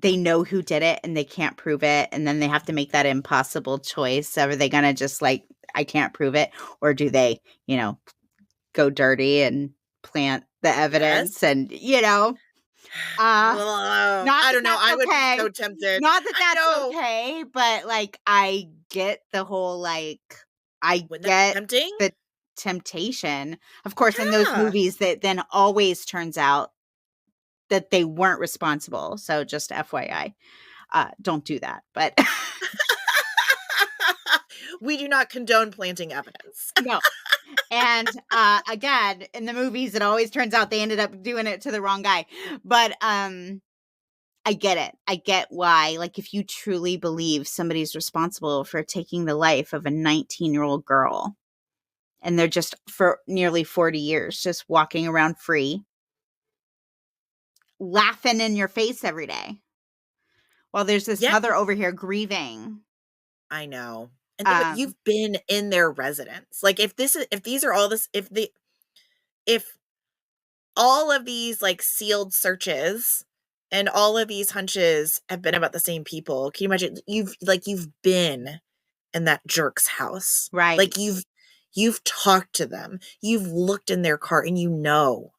know who did it and they can't prove it, and then they have to make that impossible choice. Are they gonna just I can't prove it, or do they, go dirty and plant the evidence? Yes. And I don't know. I would be so tempted. Not that that's okay, but I get the whole Wouldn't that be tempting? the temptation. Of course, in those movies that then always turns out that they weren't responsible. So just FYI, don't do that. But we do not condone planting evidence. No. And again, in the movies, it always turns out they ended up doing it to the wrong guy. But I get it. I get why. If you truly believe somebody's responsible for taking the life of a 19-year-old girl, and they're just for nearly 40 years, just walking around free, laughing in your face every day, while there's this mother over here grieving. I know. And you've been in their residence. If all of these sealed searches and all of these hunches have been about the same people, can you imagine you've been in that jerk's house, right? You've talked to them, you've looked in their car, and you know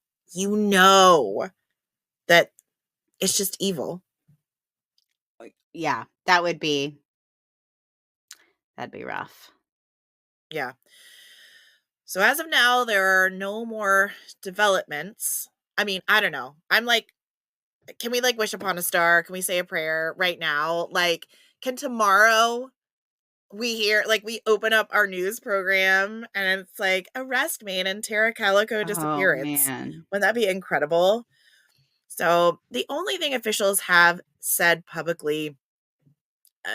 that it's just evil. Yeah, that'd be rough. Yeah. So as of now, there are no more developments. I mean, I don't know. I'm can we wish upon a star? Can we say a prayer right now? Can tomorrow we open up our news program and it's arrest made in Leigh Calico disappearance? Oh, man. Wouldn't that be incredible? So the only thing officials have said publicly,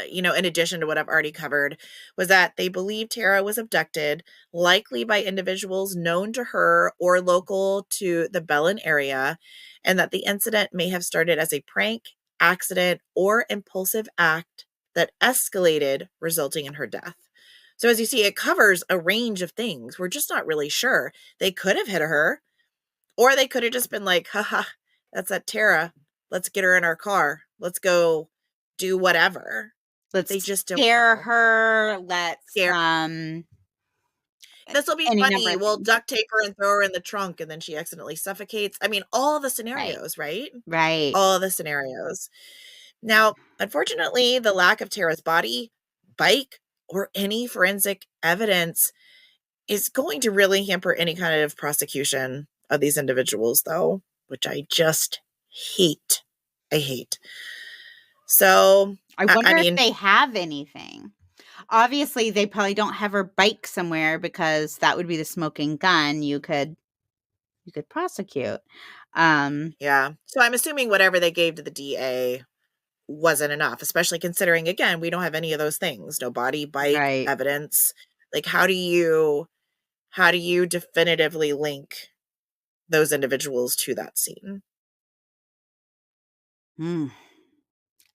in addition to what I've already covered, was that they believe Tara was abducted, likely by individuals known to her or local to the Barron area, and that the incident may have started as a prank, accident, or impulsive act that escalated, resulting in her death. So as you see, it covers a range of things. We're just not really sure. They could have hit her, or they could have just been haha, that's that Tara. Let's get her in our car. Let's go do whatever. They just don't scare her. Let's scare. This will be funny. We'll duct tape her and throw her in the trunk, and then she accidentally suffocates. I mean, all the scenarios, right? Right. All the scenarios. Now, unfortunately, the lack of Tara's body, bike, or any forensic evidence is going to really hamper any kind of prosecution of these individuals, though, which I just hate. I hate. So I wonder if they have anything. Obviously, they probably don't have her bike somewhere, because that would be the smoking gun you could prosecute. Yeah. So I'm assuming whatever they gave to the DA wasn't enough, especially considering, again, we don't have any of those things. No body, bike, Right. evidence. Like, how do you definitively link those individuals to that scene?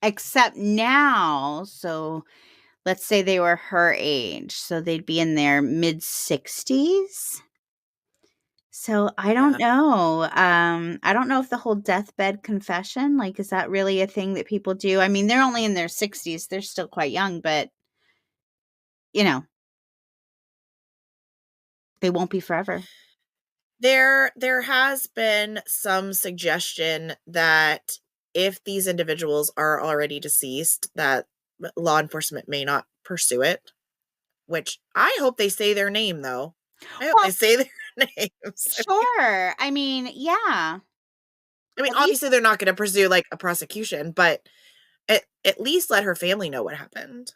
Except now, so let's say they were her age, so they'd be in their mid-60s. So I don't know. I don't know if the whole deathbed confession, like, is that really a thing that people do? I mean, they're only in their 60s. They're still quite young, but, you know, they won't be forever. There has been some suggestion that if these individuals are already deceased, that law enforcement may not pursue it, which I hope they say their name, though. I hope they say their names. Sure. I mean, yeah. I mean, obviously they're not going to pursue like a prosecution, but at least let her family know what happened.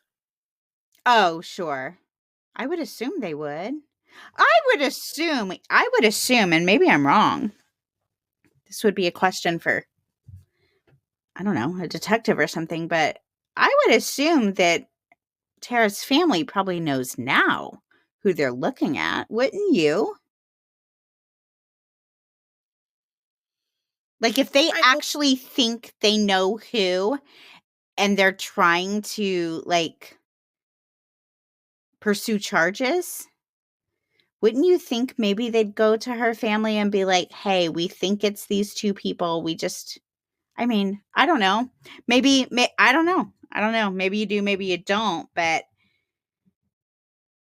Oh, sure. I would assume they would. I would assume, and maybe I'm wrong. This would be a question for, I don't know, a detective or something, but I would assume that Tara's family probably knows now who they're looking at, wouldn't you? Like, if they actually think they know who and they're trying to, like, pursue charges, wouldn't you think maybe they'd go to her family and be like, hey, we think it's these two people. I mean, I don't know. I don't know. Maybe you do, maybe you don't. But,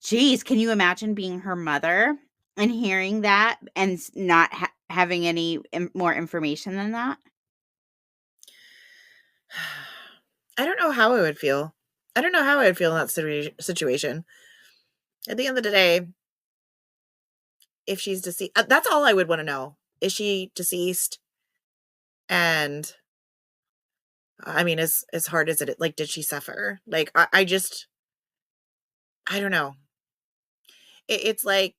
geez, can you imagine being her mother and hearing that and not having any more information than that? I don't know how I would feel. I don't know how I would feel in that situation. At the end of the day, if she's deceased, that's all I would want to know. Is she deceased? And I mean, as hard as it, like, did she suffer? Like, I don't know. It's like,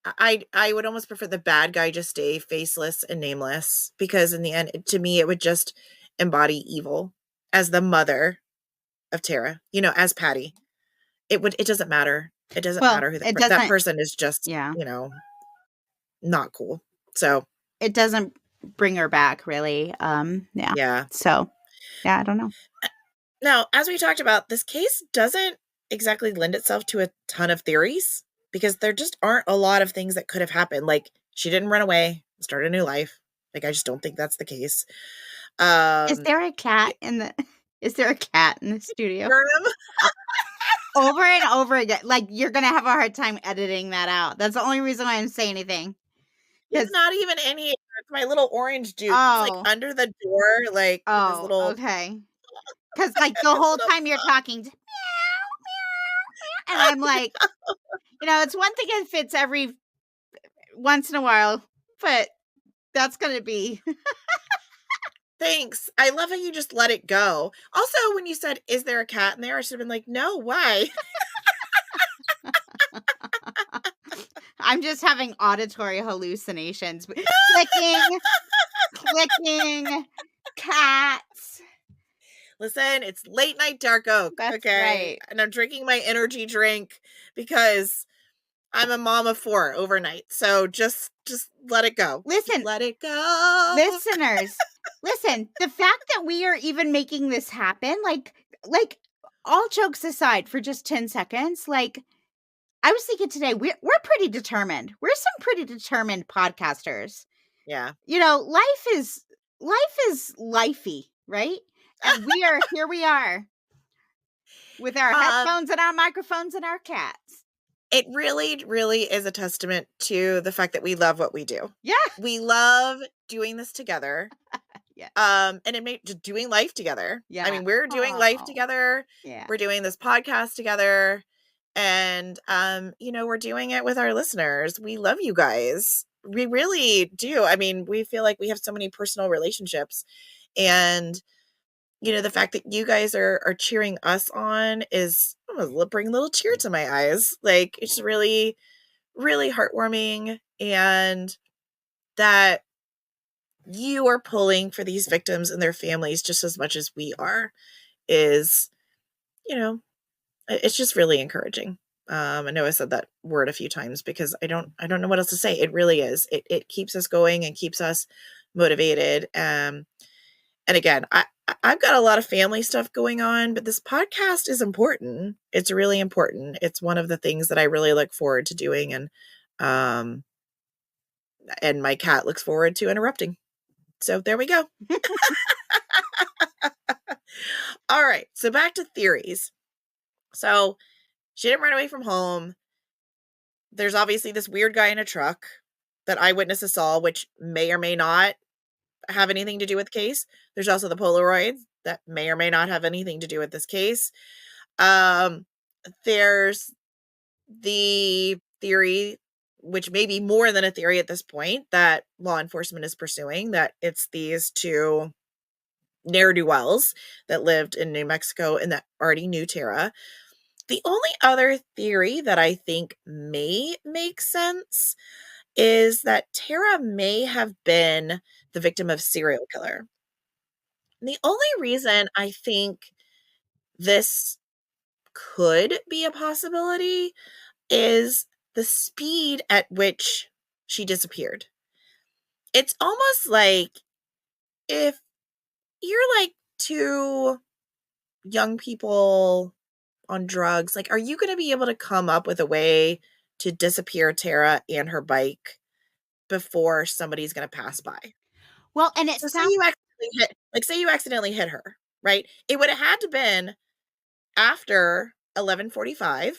I would almost prefer the bad guy just stay faceless and nameless, because in the end, to me, it would just embody evil as the mother of Tara, as Patty. It doesn't matter. It doesn't matter who that person is, just, not cool. So it doesn't bring her back, really. Yeah. So, yeah, I don't know. Now, as we talked about, this case doesn't exactly lend itself to a ton of theories, because there just aren't a lot of things that could have happened. Like, she didn't run away, start a new life. Like, I just don't think that's the case. Is there a cat in the studio? Over and over again. Like, you're going to have a hard time editing that out. That's the only reason why I'm saying anything. It's not even in here. It's my little orange juice. It's like under the door, like this little. Okay. Because, like, the whole time you're talking, meow, meow, meow, and I'm like, it's one thing if it's every once in a while, but that's going to be. Thanks. I love how you just let it go. Also, when you said, is there a cat in there? I should have been like, no, why? I'm just having auditory hallucinations. Clicking, cats. Listen, it's late night dark oak. That's okay. Right. And I'm drinking my energy drink because I'm a mom of 4 overnight. So just let it go. Listen. Just let it go. Listeners, listen, the fact that we are even making this happen, like all jokes aside for just 10 seconds, like, I was thinking today, we're pretty determined. We're some pretty determined podcasters. Yeah. Life is lifey, right? And here we are with our headphones and our microphones and our cats. It really, really is a testament to the fact that we love what we do. Yeah. We love doing this together. Yeah. And just doing life together. Yeah. I mean, we're doing life together. Yeah. We're doing this podcast together. And, we're doing it with our listeners. We love you guys. We really do. I mean, we feel like we have so many personal relationships, and, the fact that you guys are cheering us on is bring a little tear to my eyes. Like, it's really, really heartwarming. And that you are pulling for these victims and their families just as much as we are is, it's just really encouraging. I know I said that word a few times because I don't know what else to say. It really is. It keeps us going and keeps us motivated. And again, I've got a lot of family stuff going on, but this podcast is important. It's really important. It's one of the things that I really look forward to doing, and my cat looks forward to interrupting. So there we go. All right. So back to theories. So she didn't run away from home. There's obviously this weird guy in a truck that eyewitnesses saw, which may or may not have anything to do with the case. There's also the Polaroids that may or may not have anything to do with this case. There's the theory, which may be more than a theory at this point, that law enforcement is pursuing, that it's these two ne'er-do-wells that lived in New Mexico and that already knew Tara. The only other theory that I think may make sense is that Tara may have been the victim of serial killer. And the only reason I think this could be a possibility is the speed at which she disappeared. It's almost like if you're like two young people on drugs, like, are you going to be able to come up with a way to disappear Tara and her bike before somebody's going to pass by? Well, and it So sounds say you accidentally hit her, right? It would have had to been after 11:45,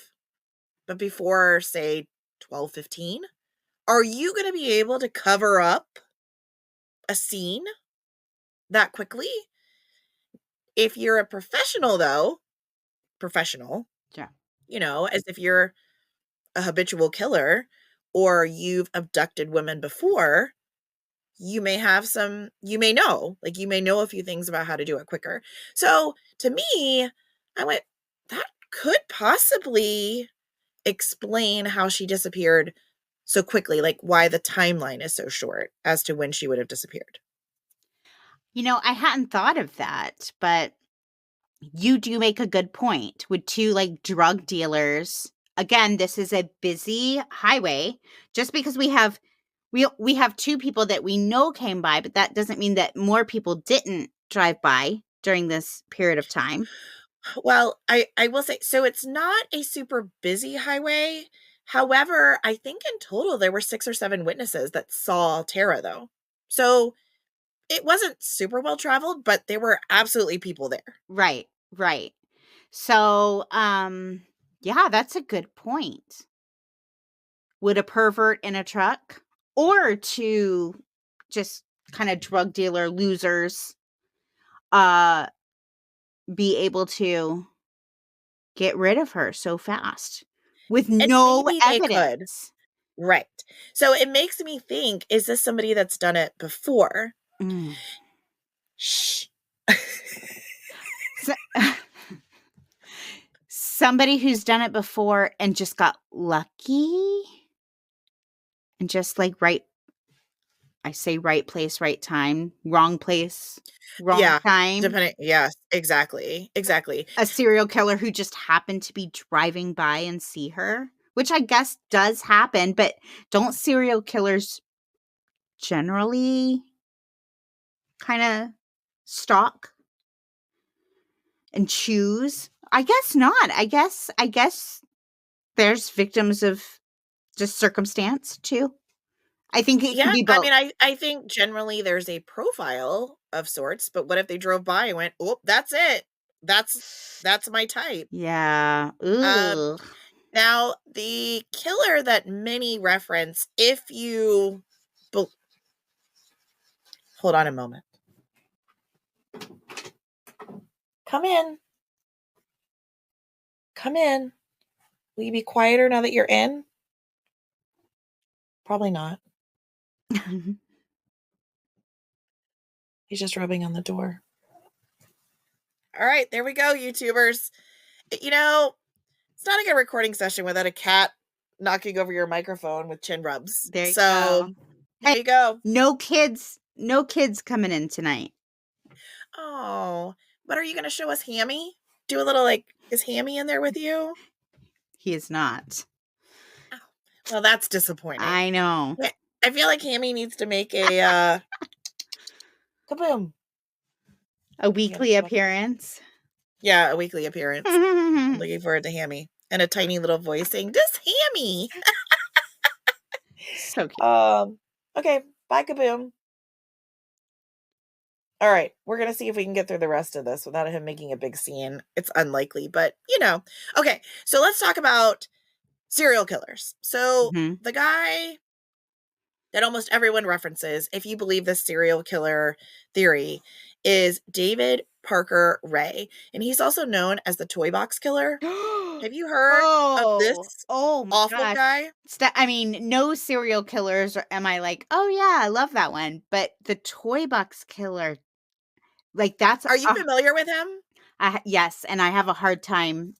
but before, say, 12:15. Are you going to be able to cover up a scene that quickly? If you're a professional, though, yeah. As if you're a habitual killer or you've abducted women before, you may know a few things about how to do it quicker. So to me, I went, that could possibly explain how she disappeared so quickly, like why the timeline is so short as to when she would have disappeared. I hadn't thought of that, but you do make a good point with two like drug dealers. Again, this is a busy highway. Just because we have two people that we know came by, but that doesn't mean that more people didn't drive by during this period of time. Well, I will say, so it's not a super busy highway. However, I think in total there were 6 or 7 witnesses that saw Tara, though. So it wasn't super well traveled, but there were absolutely people there. Right. So, yeah, that's a good point. Would a pervert in a truck or two just kind of drug dealer losers be able to get rid of her so fast with And no maybe they could. evidence? Right. So it makes me think, is this somebody that's done it before? Mm. Shh. So, somebody who's done it before and just got lucky and just like I say right place, right time, wrong place, wrong time. Yes, exactly. A serial killer who just happened to be driving by and see her, which I guess does happen, but don't serial killers generally kind of stalk and choose? I guess not. I guess there's victims of just circumstance too. I think it can Yeah, be both. I think generally there's a profile of sorts, but what if they drove by and went, "Oh, that's it. That's my type." Yeah. Um, Ooh. Now the killer that many reference, if you be- hold on a moment. Come in. Come in. Will you be quieter now that you're in? Probably not. He's just rubbing on the door. All right, there we go, YouTubers. It's not a good recording session without a cat knocking over your microphone with chin rubs. There you So go. there you go. No kids No kids coming in tonight. Oh, but are you going to show us Hammy? Do a little like, is Hammy in there with you? He is not. Oh, well, that's disappointing. I know. Yeah, I feel like Hammy needs to make a kaboom. A weekly appearance. Yeah, a weekly appearance. I'm looking forward to Hammy. And a tiny little voice saying, "This Hammy." So cute. Okay, bye kaboom. All right, we're going to see if we can get through the rest of this without him making a big scene. It's unlikely, but you know. Okay, so let's talk about serial killers. So Mhm. the guy that almost everyone references, if you believe this serial killer theory, is David Parker Ray. And he's also known as the Toy Box Killer. Have you heard of this Oh my awful gosh. guy? I mean, no serial killers am I like, oh yeah, I love that one. But the toy box killer, like that's Are you familiar with him? yes, and I have a hard time.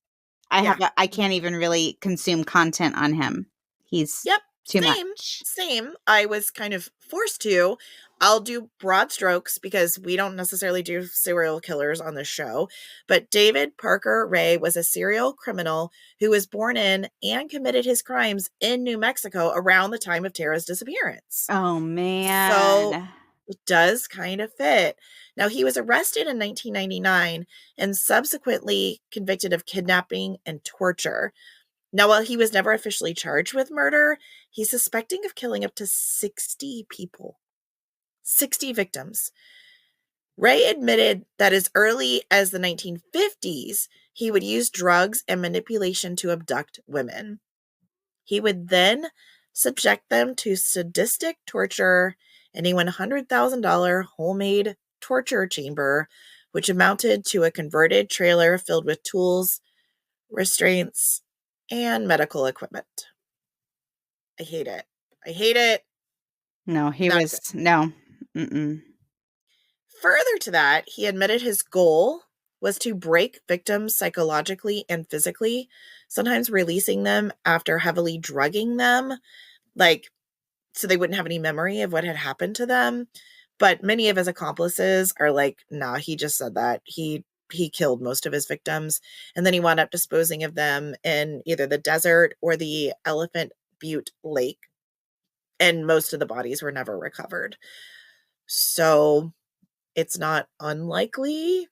Yeah. I can't even really consume content on him. He's Yep. too Same. much. Same. I was kind of forced to. I'll do broad strokes because we don't necessarily do serial killers on this show. But David Parker Ray was a serial criminal who was born in and committed his crimes in New Mexico around the time of Tara's disappearance. Oh So man. it does kind of fit. Now, he was arrested in 1999 and subsequently convicted of kidnapping and torture. Now, while he was never officially charged with murder, he's suspecting of killing up to 60 people, 60 victims. Ray admitted that as early as the 1950s, he would use drugs and manipulation to abduct women. He would then subject them to sadistic torture in a $100,000 homemade torture chamber, which amounted to a converted trailer filled with tools, restraints, and medical equipment. I hate it. I hate it. No, he Not was good. no. Mm-mm. Further to that, he admitted his goal was to break victims psychologically and physically, sometimes releasing them after heavily drugging them, like so they wouldn't have any memory of what had happened to them. But many of his accomplices are like, nah, he just said that. He killed most of his victims, and then he wound up disposing of them in either the desert or the Elephant Butte Lake, and most of the bodies were never recovered. So it's not unlikely,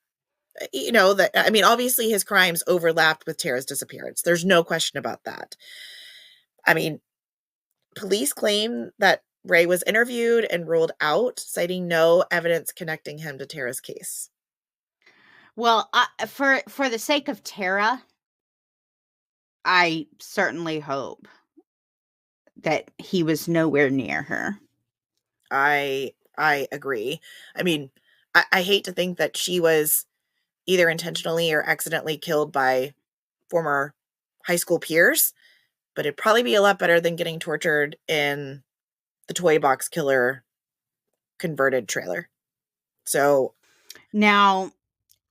that, I mean, obviously his crimes overlapped with Tara's disappearance. There's no question about that. I mean, police claim that Ray was interviewed and ruled out, citing no evidence connecting him to Tara's case. Well, for the sake of Tara, I certainly hope that he was nowhere near her. I agree. I mean, I hate to think that she was either intentionally or accidentally killed by former high school peers, but it'd probably be a lot better than getting tortured in the Toy Box Killer converted trailer. So Now,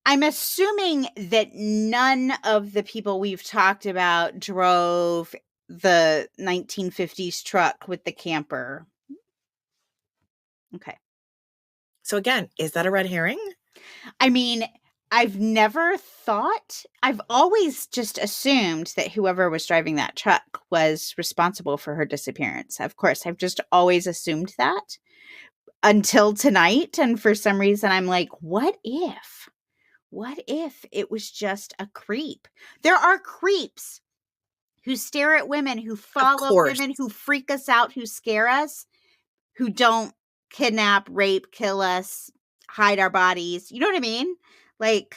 I'm assuming that none of the people we've talked about drove the 1950s truck with the camper. Okay. So again, is that a red herring? I mean, I've always just assumed that whoever was driving that truck was responsible for her disappearance. Of course, I've just always assumed that until tonight. And for some reason, I'm like, what if? What if it was just a creep? There are creeps who stare at women, who Of follow course. women, who freak us out, who scare us, who don't kidnap, rape, kill us, hide our bodies. You know what I mean? Like,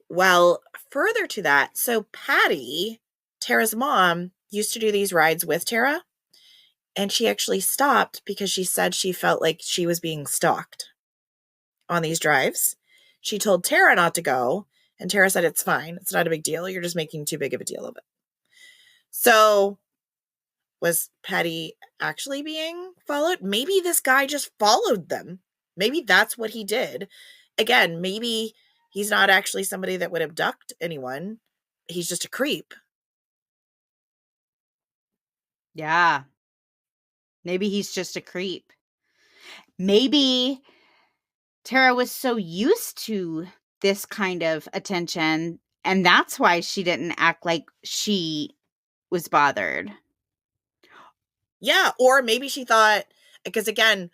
Well, further to that, so Patty, Tara's mom, used to do these rides with Tara, and she actually stopped because she said she felt like she was being stalked on these drives. She told Tara not to go, and Tara said, "It's fine. It's not a big deal. You're just making too big of a deal of it." So, was Patty actually being followed? Maybe this guy just followed them. Maybe that's what he did. Again, maybe he's not actually somebody that would abduct anyone. He's just a creep. yeah, maybe he's just a creep. maybe Tara was so used to this kind of attention, and that's why she didn't act like she was bothered. Yeah, or maybe she thought, because again,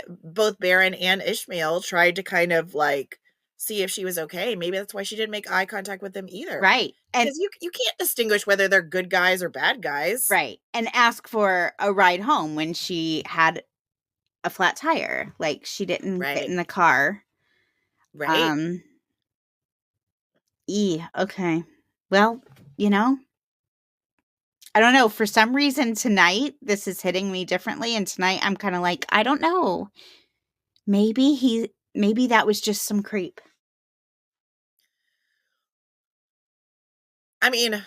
both Barron and Ishmael tried to kind of like see if she was okay. Maybe that's why she didn't make eye contact with them either. Right. And because you can't distinguish whether they're good guys or bad guys. right. And ask for a ride home when she had a flat tire. Like, she didn't get in the car. Right. Okay. Well, I don't know. For some reason tonight, this is hitting me differently. And tonight I'm kind of like, I don't know. Maybe that was just some creep. I mean,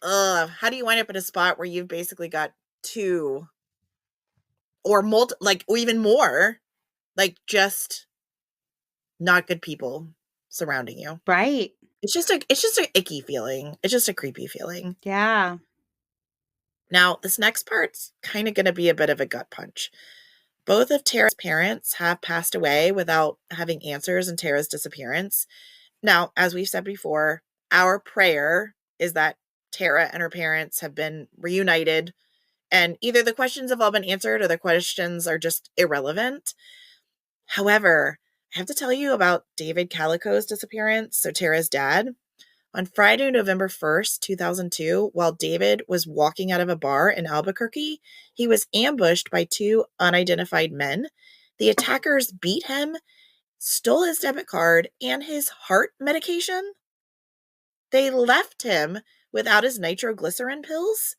how do you wind up in a spot where you've basically got two or or even more, like, just not good people surrounding you? Right. It's just an icky feeling. It's just a creepy feeling. Yeah. Now, this next part's kind of going to be a bit of a gut punch. Both of Tara's parents have passed away without having answers in Tara's disappearance. Now, as we've said before, our prayer is that Tara and her parents have been reunited, and either the questions have all been answered or the questions are just irrelevant. However, I have to tell you about David Calico's disappearance, so Tara's dad. On Friday, November 1st, 2002, while David was walking out of a bar in Albuquerque, he was ambushed by two unidentified men. The attackers beat him, stole his debit card and his heart medication. They left him without his nitroglycerin pills.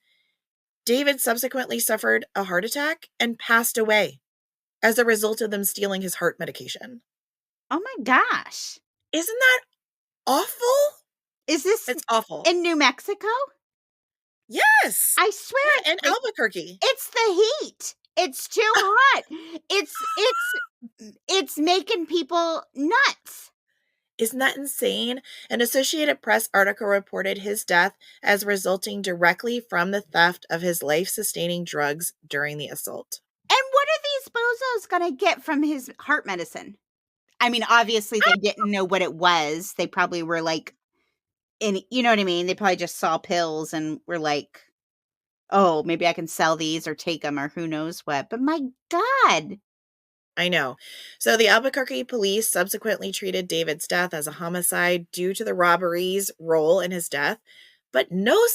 David subsequently suffered a heart attack and passed away as a result of them stealing his heart medication. Oh my gosh. Isn't that awful? It's awful. In New Mexico? Yes. I swear. Yeah, in Albuquerque. It's the heat. It's too hot. It's making people nuts. Isn't that insane? An Associated Press article reported his death as resulting directly from the theft of his life-sustaining drugs during the assault. And what are these bozos going to get from his heart medicine? I mean, obviously they didn't know what it was. They probably were like, you know what I mean? They probably just saw pills and were like, oh, maybe I can sell these or take them or who knows what. But my God. I know. So the Albuquerque police subsequently treated David's death as a homicide due to the robbery's role in his death, but no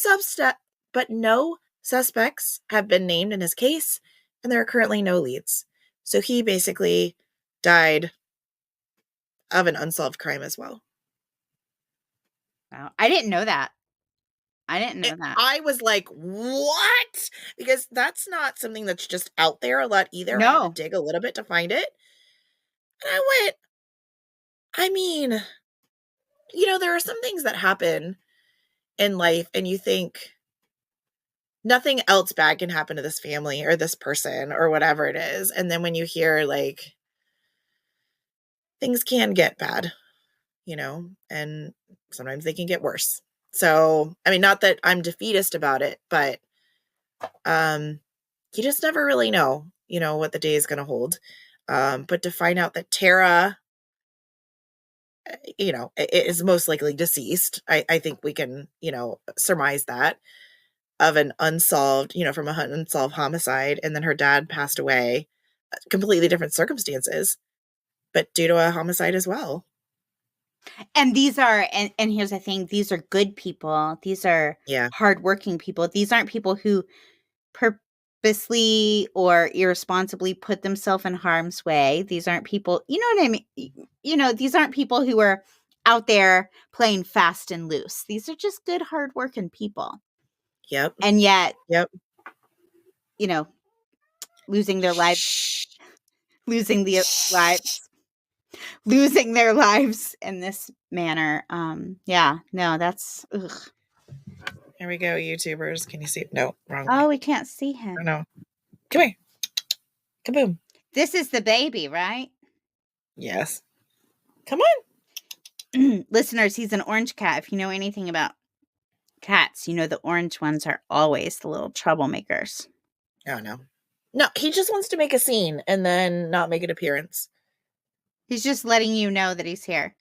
suspects have been named in his case, and there are currently no leads. So he basically died of an unsolved crime as well. Wow. I didn't know that. I was like, what? Because that's not something that's just out there a lot either. No. I had to dig a little bit to find it. And I went, I mean, there are some things that happen in life and you think nothing else bad can happen to this family or this person or whatever it is. And then when you hear like things can get bad, and sometimes they can get worse. So, I mean, not that I'm defeatist about it, but you just never really know, what the day is going to hold. But to find out that Tara, is most likely deceased, I think we can, surmise that, of an unsolved, from an unsolved homicide, and then her dad passed away, completely different circumstances, but due to a homicide as well. And these are, and here's the thing, these are good people. These are hardworking people. These aren't people who purposely or irresponsibly put themselves in harm's way. These aren't people, you know what I mean? These aren't people who are out there playing fast and loose. These are just good, hardworking people. Yep. And yet, losing their lives, losing their lives in this manner. That's ugh. Here we go, YouTubers. Can you see? No, wrong way. Oh, we can't see him. Oh, no. Come here. Kaboom. This is the baby, right? Yes. Come on. Listeners, he's an orange cat. If you know anything about cats, the orange ones are always the little troublemakers. Oh, no. No, he just wants to make a scene and then not make an appearance. He's just letting you know that he's here.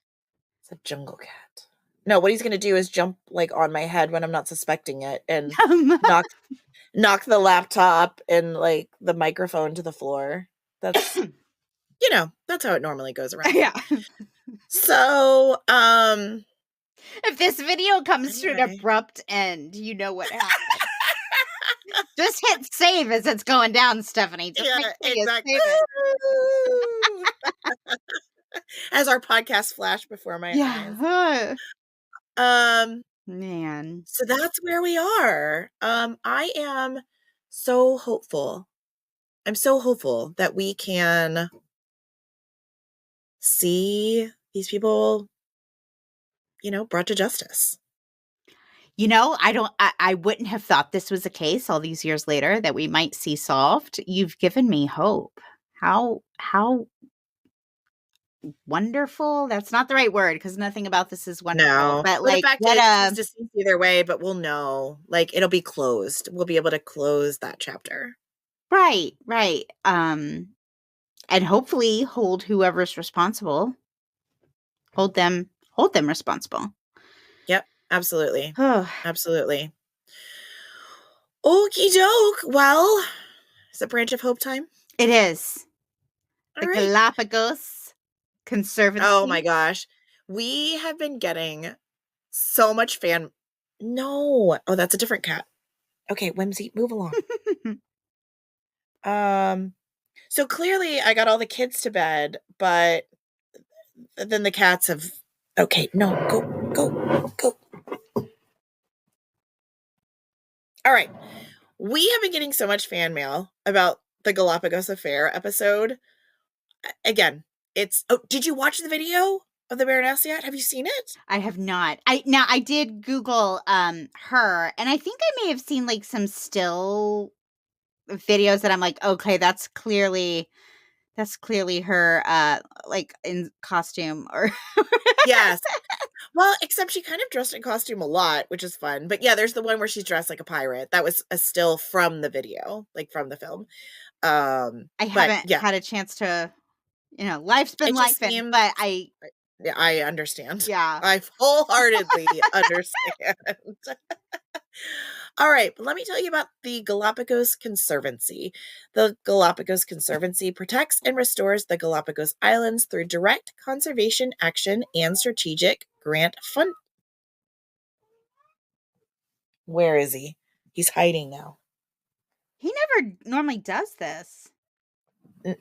It's a jungle cat. No, what he's going to do is jump like on my head when I'm not suspecting it and knock the laptop and like the microphone to the floor. That's that's how it normally goes around. Yeah. So, if this video comes to an abrupt end, you know what happened. Just hit save as it's going down, Stephanie. Just exactly. As our podcast flashed before my eyes. Man. So that's where we are. I am so hopeful. I'm so hopeful that we can see these people, brought to justice. I wouldn't have thought this was the case all these years later that we might see solved. You've given me hope. How wonderful. That's not the right word because nothing about this is wonderful. No, but the fact is, it's deceased either way, but we'll know. Like, it'll be closed. We'll be able to close that chapter. Right. And hopefully hold whoever's responsible. Hold them responsible. Yep, absolutely. Absolutely. Okie doke. Well, is it Branch of Hope time? It is. All the right. Galapagos Conservancy. Oh my gosh. We have been getting so much No. Oh, that's a different cat. Okay, Whimsy, move along. So clearly I got all the kids to bed, but then the cats have... Okay, no, go. All right. We have been getting so much fan mail about the Galapagos Affair episode. Again, did you watch the video of the Baroness yet? Have you seen it? I have not. I did Google her, and I think I may have seen like some still videos that I'm like, okay, that's clearly her like in costume or Yes. Well, except she kind of dressed in costume a lot, which is fun. But yeah, there's the one where she's dressed like a pirate. That was a still from the video, like from the film. I haven't had a chance to, life's been lifing, but I understand. Yeah. I wholeheartedly understand. All right, but let me tell you about the Galapagos Conservancy. The Galapagos Conservancy protects and restores the Galapagos Islands through direct conservation action and strategic grant fund. Where is he? He's hiding now. He never normally does this. You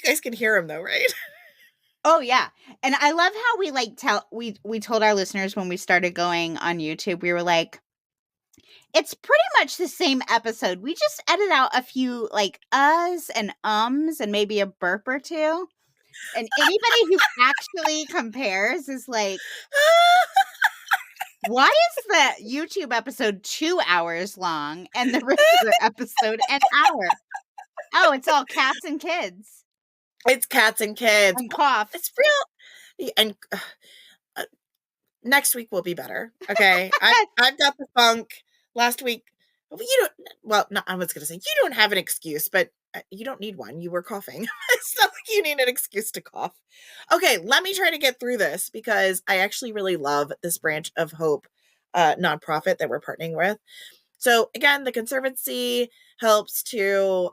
guys can hear him though, right? Oh yeah. And I love how we we told our listeners when we started going on YouTube, we were like, it's pretty much the same episode. We just edit out a few like uhs and ums and maybe a burp or two. And anybody who actually compares is like, why is the YouTube episode 2 hours long and the regular episode an hour? Oh, it's all cats and kids. It's cats and kids. And cough. It's real. And next week will be better. Okay. I've got the funk. Last week, I was going to say, you don't have an excuse, but you don't need one. You were coughing. It's not like you need an excuse to cough. Okay, let me try to get through this because I actually really love this Branch of Hope nonprofit that we're partnering with. So again, the Conservancy helps to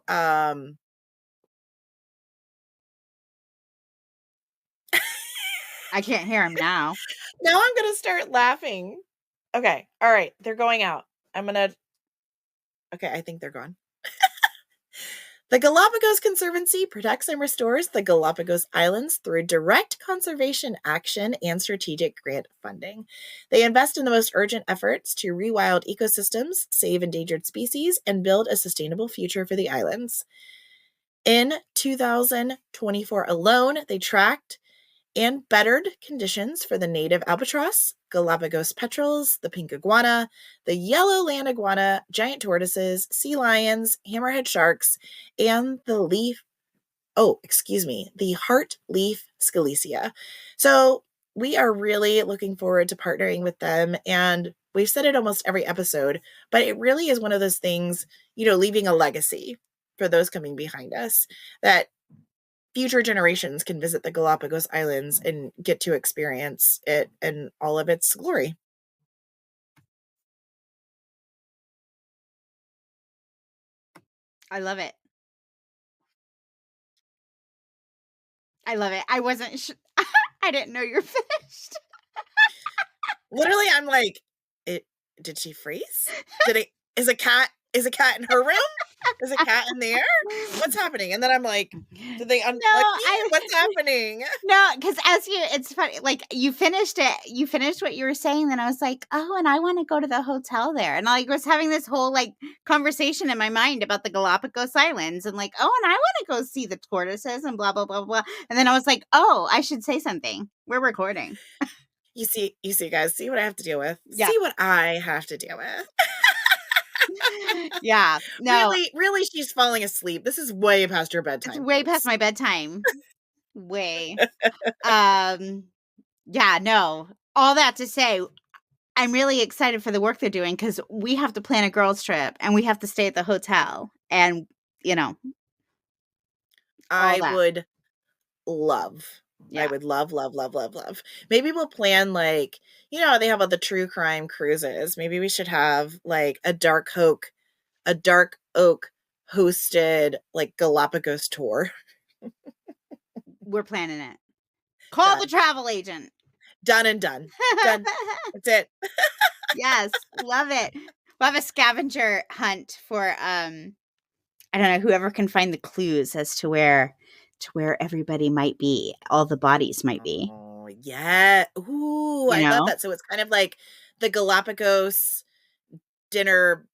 I can't hear him now. Now I'm going to start laughing. Okay. All right. They're going out. Okay, I think they're gone. The Galapagos Conservancy protects and restores the Galapagos Islands through direct conservation action and strategic grant funding. They invest in the most urgent efforts to rewild ecosystems, save endangered species, and build a sustainable future for the islands. In 2024 alone, they tracked and bettered conditions for the native albatross, Galapagos petrels, the pink iguana, the yellow land iguana, giant tortoises, sea lions, hammerhead sharks, and the heart leaf scalesia. So we are really looking forward to partnering with them and we've said it almost every episode, but it really is one of those things, leaving a legacy for those coming behind us, that future generations can visit the Galapagos Islands and get to experience it in all of its glory. I love it. I love it. I wasn't I didn't know you're finished. Literally, I'm like, did she freeze? Is a cat in her room? Is a cat in there? What's happening? And then I'm like, did they unplug me? What's happening? No, because it's funny, like you finished what you were saying, then I was like, oh, and I want to go to the hotel there. And I was having this whole like conversation in my mind about the Galapagos Islands and like, oh, and I want to go see the tortoises and blah, blah, blah, blah. And then I was like, oh, I should say something. We're recording. You see, guys, see what I have to deal with. Yeah. See what I have to deal with. Yeah. No. Really, she's falling asleep. This is way past her bedtime. It's way past my bedtime. Way. Yeah, no. All that to say, I'm really excited for the work they're doing because we have to plan a girls' trip and we have to stay at the hotel. And, I would love. Yeah. I would love. Maybe we'll plan like, they have all the true crime cruises. Maybe we should have like a Dark Oak hosted like Galapagos tour. We're planning it. Call the travel agent. Done and done. Done. That's it. Yes, love it. We'll have a scavenger hunt for I don't know, whoever can find the clues as to where everybody might be, all the bodies might be. Oh, yeah. Ooh, I love that. So it's kind of like the Galapagos dinner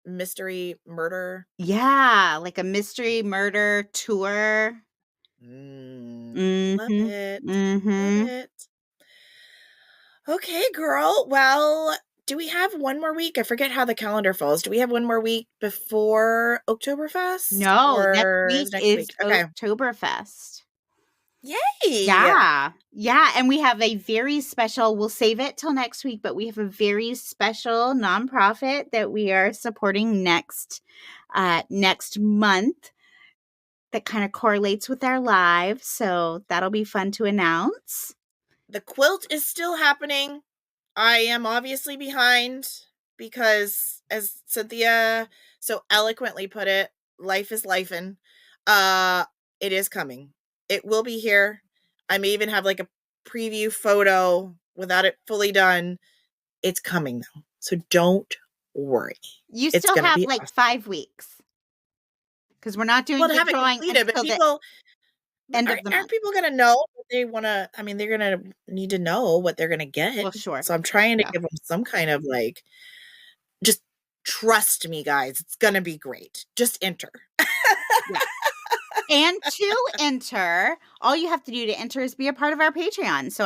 mystery murder. Yeah, like a mystery murder tour. Love it. Love it. Okay, girl. Well, do we have one more week? I forget how the calendar falls. Do we have one more week before Oktoberfest? No, next week is okay. Oktoberfest. Yay! Yeah. And we have a very special, we'll save it till next week, but we have a very special nonprofit that we are supporting next month that kind of correlates with our lives. So that'll be fun to announce. The quilt is still happening. I am obviously behind because, as Cynthia so eloquently put it, life is lifing. It is coming. It will be here. I may even have like a preview photo without it fully done. It's coming though. So don't worry. You still have like awesome. 5 weeks. Because we're not doing the drawing until the end of the month. Aren't people going to know what they want to? I mean, they're going to need to know what they're going to get. Well, sure. So I'm trying to give them some kind of like, just trust me, guys. It's going to be great. Just enter. Yeah. And to enter, all you have to do to enter is be a part of our Patreon. So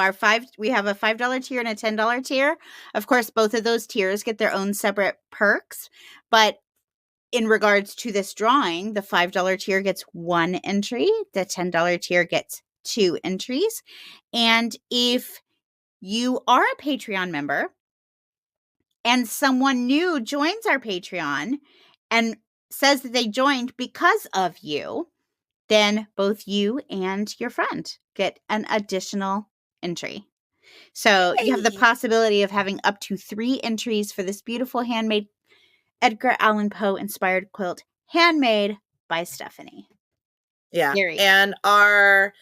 we have a $5 tier and a $10 tier. Of course, both of those tiers get their own separate perks. But in regards to this drawing, the $5 tier gets 1 entry. The $10 tier gets 2 entries. And if you are a Patreon member and someone new joins our Patreon and says that they joined because of you, then both you and your friend get an additional entry. So you have the possibility of having up to 3 entries for this beautiful handmade Edgar Allan Poe inspired quilt, handmade by Stephanie. Yeah. And our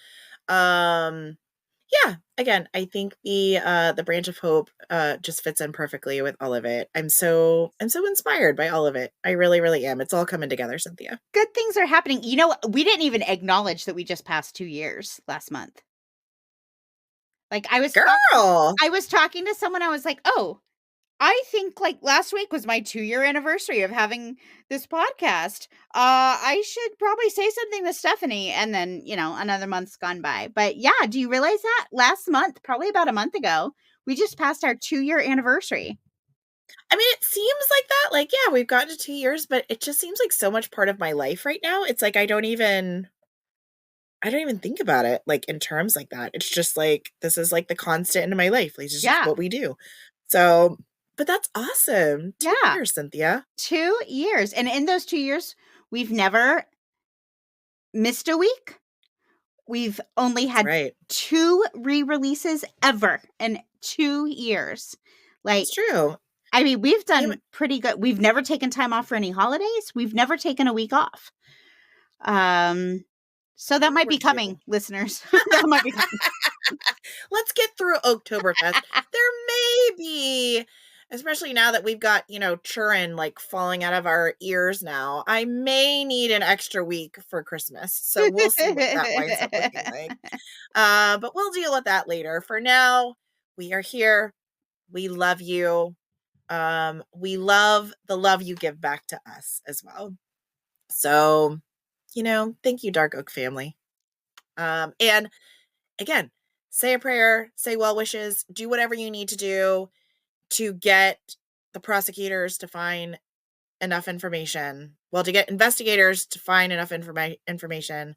again, I think the Branch of Hope just fits in perfectly with all of it. I'm so inspired by all of it. I really, really am. It's all coming together, Cynthia. Good things are happening. We didn't even acknowledge that we just passed 2 years last month. Like I was talking to someone, I was like, oh, I think like last week was my 2-year anniversary of having this podcast. I should probably say something to Stephanie. And then, another month's gone by. But yeah, do you realize that last month, probably about a month ago, we just passed our 2-year anniversary? I mean, it seems like that. Like, yeah, we've gotten to 2 years, but it just seems like so much part of my life right now. It's like I don't even think about it like in terms like that. It's just like this is like the constant in my life. Like, it's just what we do. So But that's awesome. 2 years, Cynthia. 2 years. And in those 2 years, we've never missed a week. We've only had 2 re-releases ever in 2 years. Like, it's true. I mean, we've done pretty good. We've never taken time off for any holidays. We've never taken a week off. So that might be coming, listeners. That might be coming. Let's get through Oktoberfest. There may be, especially now that we've got, churn like falling out of our ears now. I may need an extra week for Christmas. So we'll see what that winds up looking like. But we'll deal with that later. For now, we are here. We love you. We love the love you give back to us as well. So, thank you, Dark Oak family. And again, say a prayer, say well wishes, do whatever you need to do to get the prosecutors to find enough information. Well, to get investigators to find enough information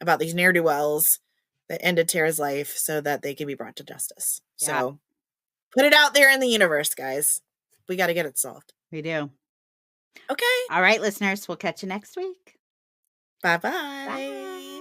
about these ne'er-do-wells that ended Tara's life so that they can be brought to justice. Yeah. So put it out there in the universe, guys. We got to get it solved. We do. Okay. All right, listeners. We'll catch you next week. Bye-bye. Bye.